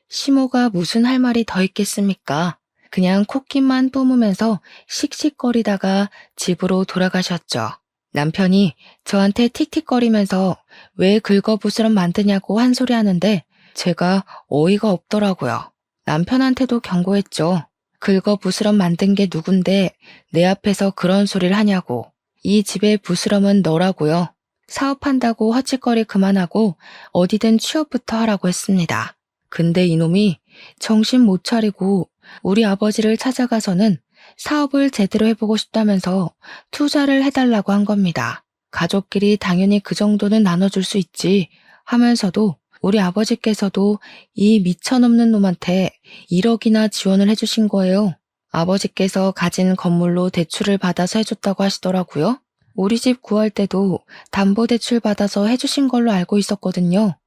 시모가 무슨 할 말이 더 있겠습니까? 그냥 콧김만 뿜으면서 씩씩거리다가 집으로 돌아가셨죠. 남편이 저한테 틱틱거리면서 왜 긁어부스럼 만드냐고 한 소리 하는데 제가 어이가 없더라고요. 남편한테도 경고했죠. 긁어부스럼 만든 게 누군데 내 앞에서 그런 소리를 하냐고. 이 집의 부스럼은 너라고요. 사업한다고 헛짓거리 그만하고 어디든 취업부터 하라고 했습니다. 근데 이놈이 정신 못 차리고 우리 아버지를 찾아가서는 사업을 제대로 해보고 싶다면서 투자를 해달라고 한 겁니다. 가족끼리 당연히 그 정도는 나눠줄 수 있지 하면서도 우리 아버지께서도 이 미쳐넘는 놈한테 1억이나 지원을 해주신 거예요. 아버지께서 가진 건물로 대출을 받아서 해줬다고 하시더라고요. 우리 집 구할 때도 담보대출 받아서 해주신 걸로 알고 있었거든요.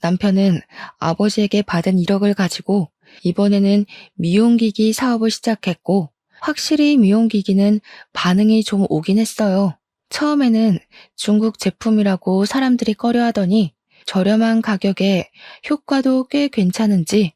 남편은 아버지에게 받은 1억을 가지고 이번에는 미용기기 사업을 시작했고 확실히 미용기기는 반응이 좀 오긴 했어요. 처음에는 중국 제품이라고 사람들이 꺼려하더니 저렴한 가격에 효과도 꽤 괜찮은지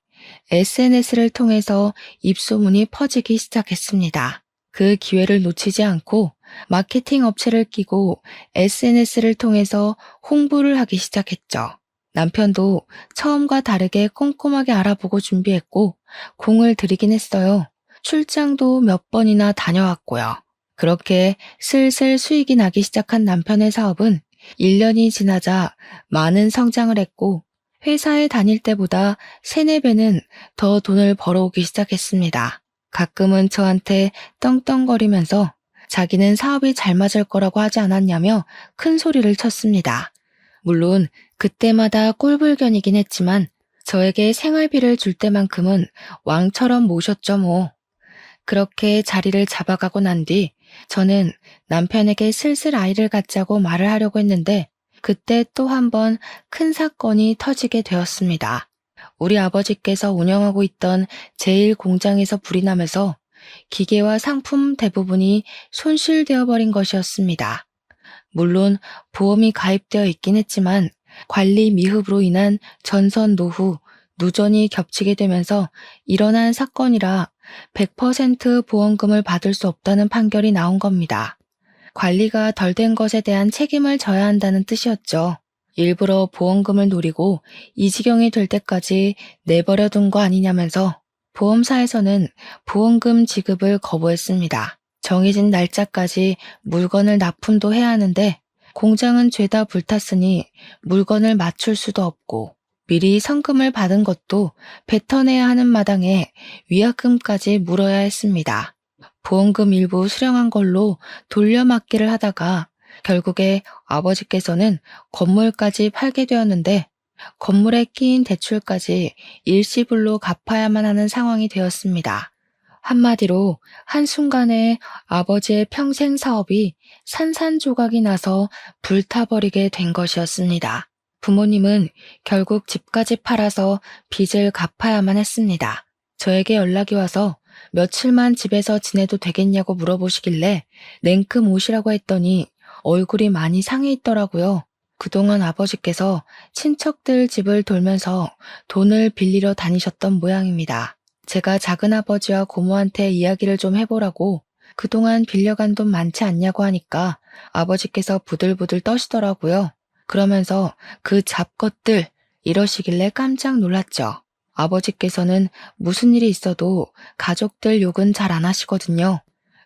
SNS를 통해서 입소문이 퍼지기 시작했습니다. 그 기회를 놓치지 않고 마케팅 업체를 끼고 SNS를 통해서 홍보를 하기 시작했죠. 남편도 처음과 다르게 꼼꼼하게 알아보고 준비했고 공을 들이긴 했어요. 출장도 몇 번이나 다녀왔고요. 그렇게 슬슬 수익이 나기 시작한 남편의 사업은 1년이 지나자 많은 성장을 했고 회사에 다닐 때보다 3, 4배는 더 돈을 벌어오기 시작했습니다. 가끔은 저한테 떵떵거리면서 자기는 사업이 잘 맞을 거라고 하지 않았냐며 큰 소리를 쳤습니다. 물론 그때마다 꼴불견이긴 했지만 저에게 생활비를 줄 때만큼은 왕처럼 모셨죠 뭐. 그렇게 자리를 잡아가고 난 뒤 저는 남편에게 슬슬 아이를 갖자고 말을 하려고 했는데 그때 또 한 번 큰 사건이 터지게 되었습니다. 우리 아버지께서 운영하고 있던 제1공장에서 불이 나면서 기계와 상품 대부분이 손실되어 버린 것이었습니다. 물론 보험이 가입되어 있긴 했지만 관리 미흡으로 인한 전선 노후, 누전이 겹치게 되면서 일어난 사건이라 100% 보험금을 받을 수 없다는 판결이 나온 겁니다. 관리가 덜 된 것에 대한 책임을 져야 한다는 뜻이었죠. 일부러 보험금을 노리고 이 지경이 될 때까지 내버려 둔 거 아니냐면서 보험사에서는 보험금 지급을 거부했습니다. 정해진 날짜까지 물건을 납품도 해야 하는데 공장은 죄다 불탔으니 물건을 맞출 수도 없고 미리 성금을 받은 것도 뱉어내야 하는 마당에 위약금까지 물어야 했습니다. 보험금 일부 수령한 걸로 돌려막기를 하다가 결국에 아버지께서는 건물까지 팔게 되었는데 건물에 끼인 대출까지 일시불로 갚아야만 하는 상황이 되었습니다. 한마디로 한순간에 아버지의 평생 사업이 산산조각이 나서 불타버리게 된 것이었습니다. 부모님은 결국 집까지 팔아서 빚을 갚아야만 했습니다. 저에게 연락이 와서 며칠만 집에서 지내도 되겠냐고 물어보시길래 냉큼 오시라고 했더니 얼굴이 많이 상해 있더라고요. 그동안 아버지께서 친척들 집을 돌면서 돈을 빌리러 다니셨던 모양입니다. 제가 작은아버지와 고모한테 이야기를 좀 해보라고 그동안 빌려간 돈 많지 않냐고 하니까 아버지께서 부들부들 떠시더라고요. 그러면서 그 잡것들 이러시길래 깜짝 놀랐죠. 아버지께서는 무슨 일이 있어도 가족들 욕은 잘 안 하시거든요.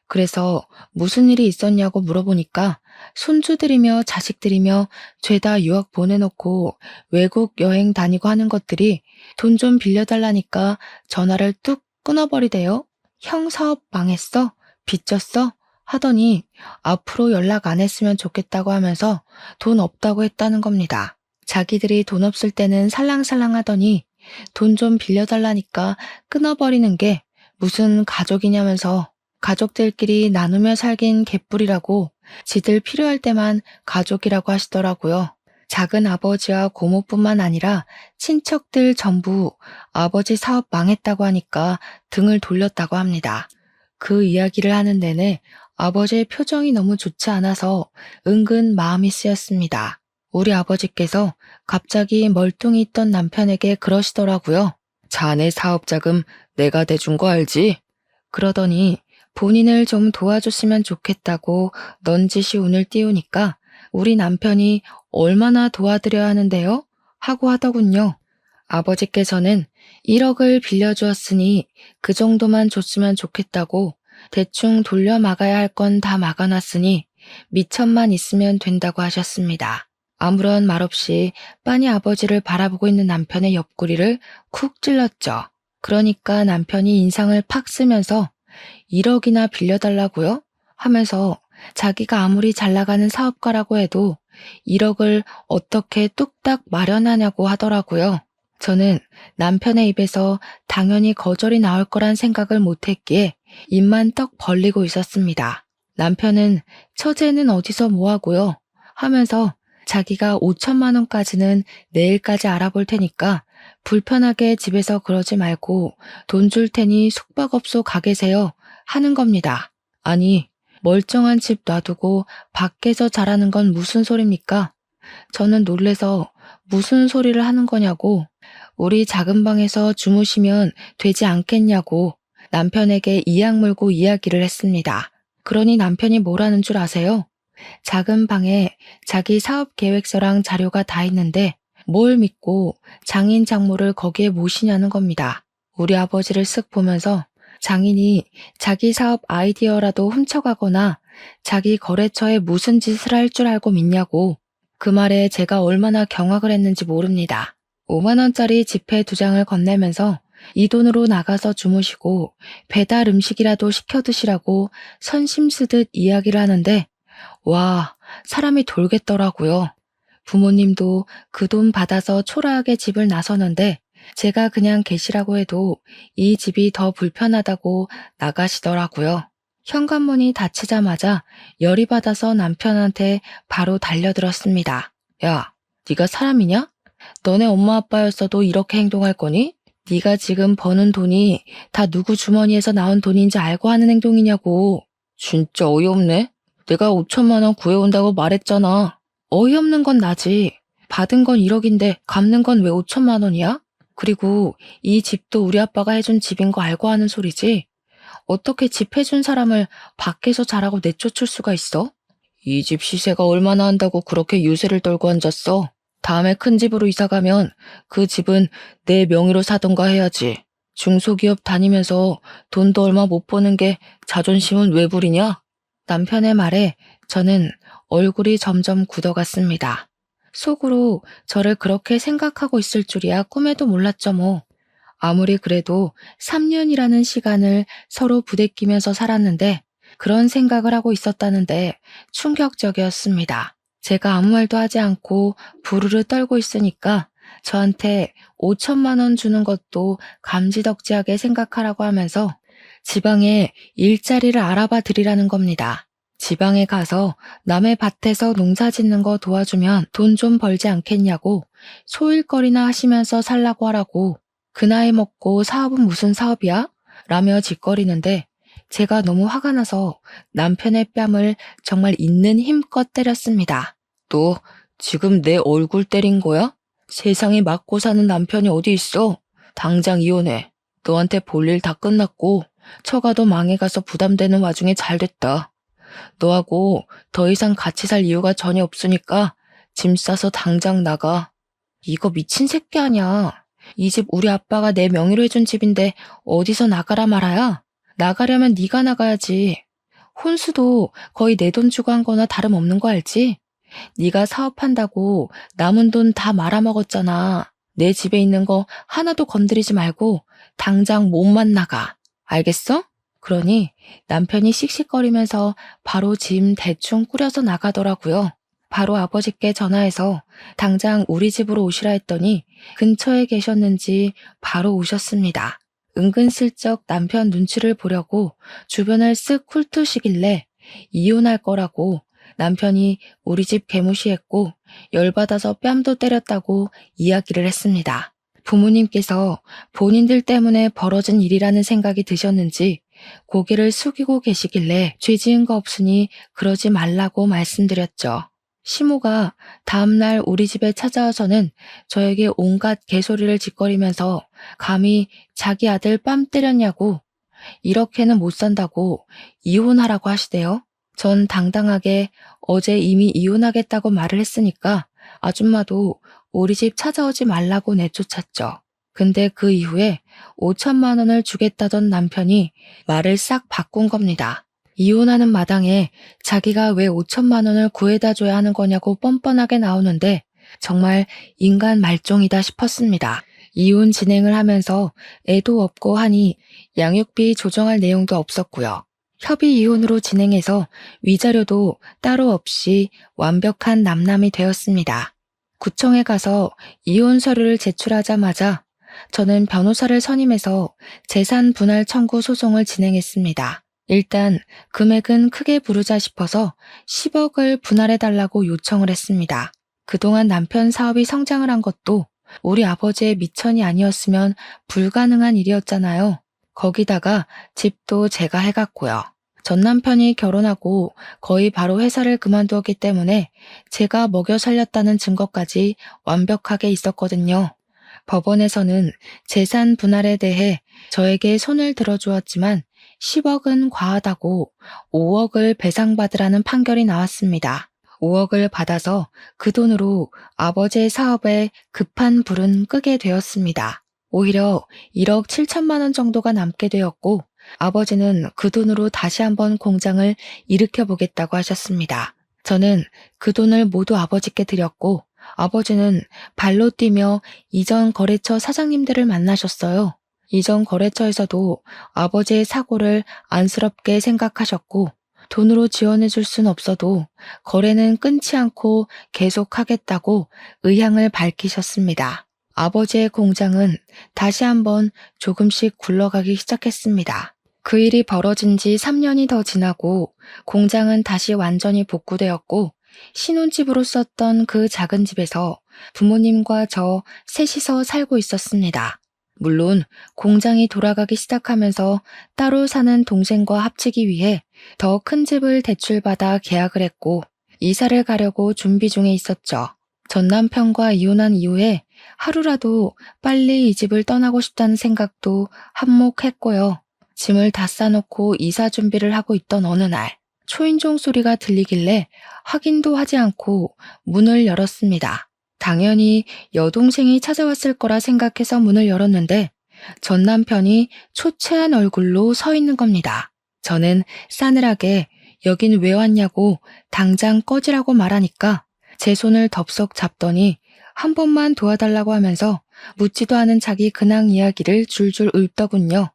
그래서 무슨 일이 있었냐고 물어보니까 손주들이며 자식들이며 죄다 유학 보내놓고 외국 여행 다니고 하는 것들이 돈 좀 빌려달라니까 전화를 뚝 끊어버리대요. 형 사업 망했어? 빚졌어? 하더니 앞으로 연락 안 했으면 좋겠다고 하면서 돈 없다고 했다는 겁니다. 자기들이 돈 없을 때는 살랑살랑 하더니 돈 좀 빌려달라니까 끊어버리는 게 무슨 가족이냐면서 가족들끼리 나누며 살긴 개뿔이라고 지들 필요할 때만 가족이라고 하시더라고요. 작은 아버지와 고모뿐만 아니라 친척들 전부 아버지 사업 망했다고 하니까 등을 돌렸다고 합니다. 그 이야기를 하는 내내 아버지의 표정이 너무 좋지 않아서 은근 마음이 쓰였습니다. 우리 아버지께서 갑자기 멀뚱히 있던 남편에게 그러시더라고요. 자네 사업 자금 내가 대준 거 알지? 그러더니 본인을 좀 도와줬으면 좋겠다고 넌지시 운을 띄우니까 우리 남편이 얼마나 도와드려야 하는데요? 하고 하더군요. 아버지께서는 1억을 빌려주었으니 그 정도만 줬으면 좋겠다고 대충 돌려 막아야 할 건 다 막아놨으니 미천만 있으면 된다고 하셨습니다. 아무런 말 없이 빤히 아버지를 바라보고 있는 남편의 옆구리를 쿡 찔렀죠. 그러니까 남편이 인상을 팍 쓰면서 1억이나 빌려달라고요? 하면서 자기가 아무리 잘 나가는 사업가라고 해도 1억을 어떻게 뚝딱 마련하냐고 하더라고요. 저는 남편의 입에서 당연히 거절이 나올 거란 생각을 못했기에 입만 떡 벌리고 있었습니다. 남편은 처제는 어디서 뭐하고요? 하면서 자기가 5천만 원까지는 내일까지 알아볼 테니까 불편하게 집에서 그러지 말고 돈 줄 테니 숙박업소 가 계세요 하는 겁니다. 아니, 멀쩡한 집 놔두고 밖에서 자라는 건 무슨 소리입니까? 저는 놀래서 무슨 소리를 하는 거냐고, 우리 작은 방에서 주무시면 되지 않겠냐고 남편에게 이악 물고 이야기를 했습니다. 그러니 남편이 뭐라는 줄 아세요? 작은 방에 자기 사업 계획서랑 자료가 다 있는데 뭘 믿고 장인 장모를 거기에 모시냐는 겁니다. 우리 아버지를 쓱 보면서 장인이 자기 사업 아이디어라도 훔쳐가거나 자기 거래처에 무슨 짓을 할 줄 알고 믿냐고. 그 말에 제가 얼마나 경악을 했는지 모릅니다. 5만 원짜리 지폐 2장을 건네면서 이 돈으로 나가서 주무시고 배달 음식이라도 시켜 드시라고 선심 쓰듯 이야기를 하는데 와, 사람이 돌겠더라고요. 부모님도 그 돈 받아서 초라하게 집을 나서는데 제가 그냥 계시라고 해도 이 집이 더 불편하다고 나가시더라고요. 현관문이 닫히자마자 열이 받아서 남편한테 바로 달려들었습니다. 야, 네가 사람이냐? 너네 엄마 아빠였어도 이렇게 행동할 거니? 네가 지금 버는 돈이 다 누구 주머니에서 나온 돈인지 알고 하는 행동이냐고. 진짜 어이없네. 내가 5천만 원 구해온다고 말했잖아. 어이없는 건 나지. 받은 건 1억인데 갚는 건 왜 5천만 원이야? 그리고 이 집도 우리 아빠가 해준 집인 거 알고 하는 소리지? 어떻게 집 해준 사람을 밖에서 자라고 내쫓을 수가 있어? 이 집 시세가 얼마나 한다고 그렇게 유세를 떨고 앉았어? 다음에 큰 집으로 이사 가면 그 집은 내 명의로 사던가 해야지. 중소기업 다니면서 돈도 얼마 못 버는 게 자존심은 왜 부리냐? 남편의 말에 저는 얼굴이 점점 굳어갔습니다. 속으로 저를 그렇게 생각하고 있을 줄이야 꿈에도 몰랐죠 뭐. 아무리 그래도 3년이라는 시간을 서로 부대끼면서 살았는데 그런 생각을 하고 있었다는데 충격적이었습니다. 제가 아무 말도 하지 않고 부르르 떨고 있으니까 저한테 5천만 원 주는 것도 감지덕지하게 생각하라고 하면서 지방에 일자리를 알아봐 드리라는 겁니다. 지방에 가서 남의 밭에서 농사 짓는 거 도와주면 돈 좀 벌지 않겠냐고 소일거리나 하시면서 살라고 하라고. 그 나이 먹고 사업은 무슨 사업이야? 라며 짓거리는데 제가 너무 화가 나서 남편의 뺨을 정말 있는 힘껏 때렸습니다. 너 지금 내 얼굴 때린 거야? 세상에 맞고 사는 남편이 어디 있어? 당장 이혼해. 너한테 볼 일 다 끝났고 처가도 망해가서 부담되는 와중에 잘 됐다. 너하고 더 이상 같이 살 이유가 전혀 없으니까 짐 싸서 당장 나가. 이거 미친 새끼 아니야. 이 집 우리 아빠가 내 명의로 해준 집인데 어디서 나가라 말아야? 나가려면 네가 나가야지. 혼수도 거의 내 돈 주고 한 거나 다름없는 거 알지? 네가 사업한다고 남은 돈 다 말아먹었잖아. 내 집에 있는 거 하나도 건드리지 말고 당장 몸만 나가. 알겠어? 그러니 남편이 씩씩거리면서 바로 짐 대충 꾸려서 나가더라고요. 바로 아버지께 전화해서 당장 우리 집으로 오시라 했더니 근처에 계셨는지 바로 오셨습니다. 은근슬쩍 남편 눈치를 보려고 주변을 쓱 훑으시길래 이혼할 거라고 남편이 우리 집 개무시했고 열받아서 뺨도 때렸다고 이야기를 했습니다. 부모님께서 본인들 때문에 벌어진 일이라는 생각이 드셨는지 고개를 숙이고 계시길래 죄 지은 거 없으니 그러지 말라고 말씀드렸죠. 시모가 다음날 우리 집에 찾아와서는 저에게 온갖 개소리를 짓거리면서 감히 자기 아들 뺨 때렸냐고 이렇게는 못 산다고 이혼하라고 하시대요. 전 당당하게 어제 이미 이혼하겠다고 말을 했으니까 아줌마도 우리 집 찾아오지 말라고 내쫓았죠. 근데 그 이후에 5천만 원을 주겠다던 남편이 말을 싹 바꾼 겁니다. 이혼하는 마당에 자기가 왜 5천만 원을 구해다 줘야 하는 거냐고 뻔뻔하게 나오는데 정말 인간 말종이다 싶었습니다. 이혼 진행을 하면서 애도 없고 하니 양육비 조정할 내용도 없었고요. 협의 이혼으로 진행해서 위자료도 따로 없이 완벽한 남남이 되었습니다. 구청에 가서 이혼 서류를 제출하자마자 저는 변호사를 선임해서 재산 분할 청구 소송을 진행했습니다. 일단 금액은 크게 부르자 싶어서 10억을 분할해달라고 요청을 했습니다. 그동안 남편 사업이 성장을 한 것도 우리 아버지의 미천이 아니었으면 불가능한 일이었잖아요. 거기다가 집도 제가 해갔고요. 전 남편이 결혼하고 거의 바로 회사를 그만두었기 때문에 제가 먹여 살렸다는 증거까지 완벽하게 있었거든요. 법원에서는 재산 분할에 대해 저에게 손을 들어주었지만 10억은 과하다고 5억을 배상받으라는 판결이 나왔습니다. 5억을 받아서 그 돈으로 아버지의 사업에 급한 불은 끄게 되었습니다. 오히려 1억 7천만 원 정도가 남게 되었고 아버지는 그 돈으로 다시 한번 공장을 일으켜보겠다고 하셨습니다. 저는 그 돈을 모두 아버지께 드렸고 아버지는 발로 뛰며 이전 거래처 사장님들을 만나셨어요. 이전 거래처에서도 아버지의 사고를 안쓰럽게 생각하셨고 돈으로 지원해 줄 순 없어도 거래는 끊지 않고 계속하겠다고 의향을 밝히셨습니다. 아버지의 공장은 다시 한번 조금씩 굴러가기 시작했습니다. 그 일이 벌어진 지 3년이 더 지나고 공장은 다시 완전히 복구되었고 신혼집으로 썼던 그 작은 집에서 부모님과 저 셋이서 살고 있었습니다. 물론 공장이 돌아가기 시작하면서 따로 사는 동생과 합치기 위해 더 큰 집을 대출받아 계약을 했고 이사를 가려고 준비 중에 있었죠. 전 남편과 이혼한 이후에 하루라도 빨리 이 집을 떠나고 싶다는 생각도 한몫했고요. 짐을 다 싸놓고 이사 준비를 하고 있던 어느 날 초인종 소리가 들리길래 확인도 하지 않고 문을 열었습니다. 당연히 여동생이 찾아왔을 거라 생각해서 문을 열었는데 전 남편이 초췌한 얼굴로 서 있는 겁니다. 저는 싸늘하게 여긴 왜 왔냐고 당장 꺼지라고 말하니까 제 손을 덥석 잡더니 한 번만 도와달라고 하면서 묻지도 않은 자기 근황 이야기를 줄줄 읊더군요.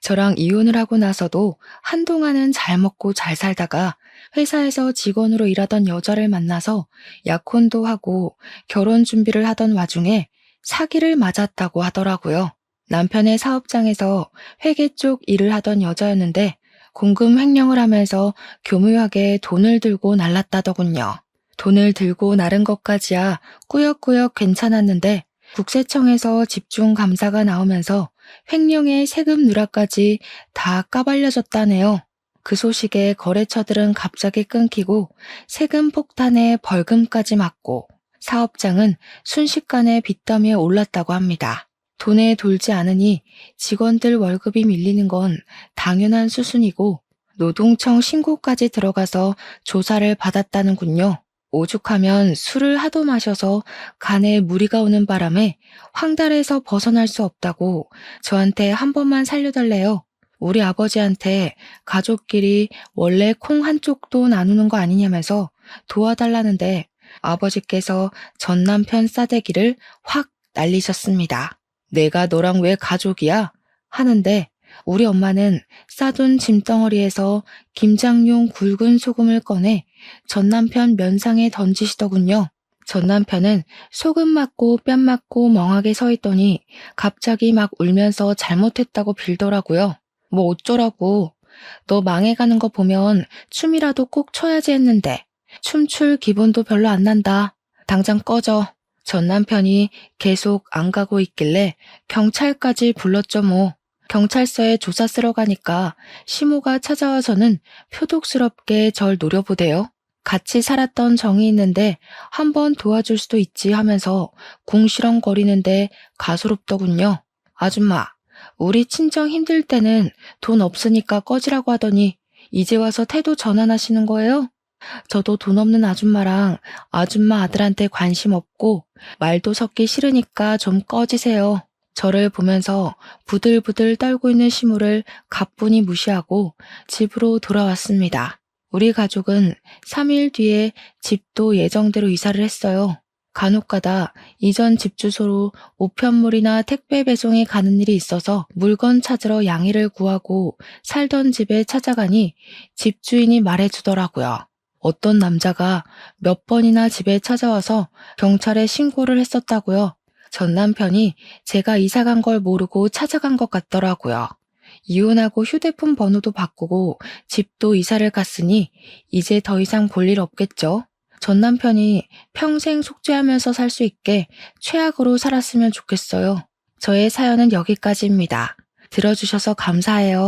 저랑 이혼을 하고 나서도 한동안은 잘 먹고 잘 살다가 회사에서 직원으로 일하던 여자를 만나서 약혼도 하고 결혼 준비를 하던 와중에 사기를 맞았다고 하더라고요. 남편의 사업장에서 회계 쪽 일을 하던 여자였는데 공금 횡령을 하면서 교묘하게 돈을 들고 날랐다더군요. 돈을 들고 나른 것까지야 꾸역꾸역 괜찮았는데 국세청에서 집중 감사가 나오면서 횡령의 세금 누락까지 다 까발려졌다네요. 그 소식에 거래처들은 갑자기 끊기고 세금 폭탄에 벌금까지 맞고 사업장은 순식간에 빚더미에 올랐다고 합니다. 돈에 돌지 않으니 직원들 월급이 밀리는 건 당연한 수순이고 노동청 신고까지 들어가서 조사를 받았다는군요. 오죽하면 술을 하도 마셔서 간에 무리가 오는 바람에 황달에서 벗어날 수 없다고 저한테 한 번만 살려달래요. 우리 아버지한테 가족끼리 원래 콩 한쪽도 나누는 거 아니냐면서 도와달라는데 아버지께서 전 남편 싸대기를 확 날리셨습니다. 내가 너랑 왜 가족이야? 하는데 우리 엄마는 싸둔 짐덩어리에서 김장용 굵은 소금을 꺼내 전 남편 면상에 던지시더군요. 전 남편은 소금 맞고 뺨 맞고 멍하게 서 있더니 갑자기 막 울면서 잘못했다고 빌더라고요. 뭐 어쩌라고. 너 망해가는 거 보면 춤이라도 꼭 춰야지 했는데 춤출 기분도 별로 안 난다. 당장 꺼져. 전 남편이 계속 안 가고 있길래 경찰까지 불렀죠 뭐. 경찰서에 조사 쓰러 가니까 시모가 찾아와서는 표독스럽게 절 노려보대요. 같이 살았던 정이 있는데 한번 도와줄 수도 있지 하면서 궁시렁거리는데 가소롭더군요. 아줌마, 우리 친정 힘들 때는 돈 없으니까 꺼지라고 하더니 이제 와서 태도 전환하시는 거예요? 저도 돈 없는 아줌마랑 아줌마 아들한테 관심 없고 말도 섞기 싫으니까 좀 꺼지세요. 저를 보면서 부들부들 떨고 있는 시무를 가뿐히 무시하고 집으로 돌아왔습니다. 우리 가족은 3일 뒤에 집도 예정대로 이사를 했어요. 간혹가다 이전 집 주소로 우편물이나 택배 배송이 가는 일이 있어서 물건 찾으러 양해를 구하고 살던 집에 찾아가니 집주인이 말해주더라고요. 어떤 남자가 몇 번이나 집에 찾아와서 경찰에 신고를 했었다고요. 전 남편이 제가 이사 간 걸 모르고 찾아간 것 같더라고요. 이혼하고 휴대폰 번호도 바꾸고 집도 이사를 갔으니 이제 더 이상 볼 일 없겠죠. 전 남편이 평생 속죄하면서 살 수 있게 최악으로 살았으면 좋겠어요. 저의 사연은 여기까지입니다. 들어주셔서 감사해요.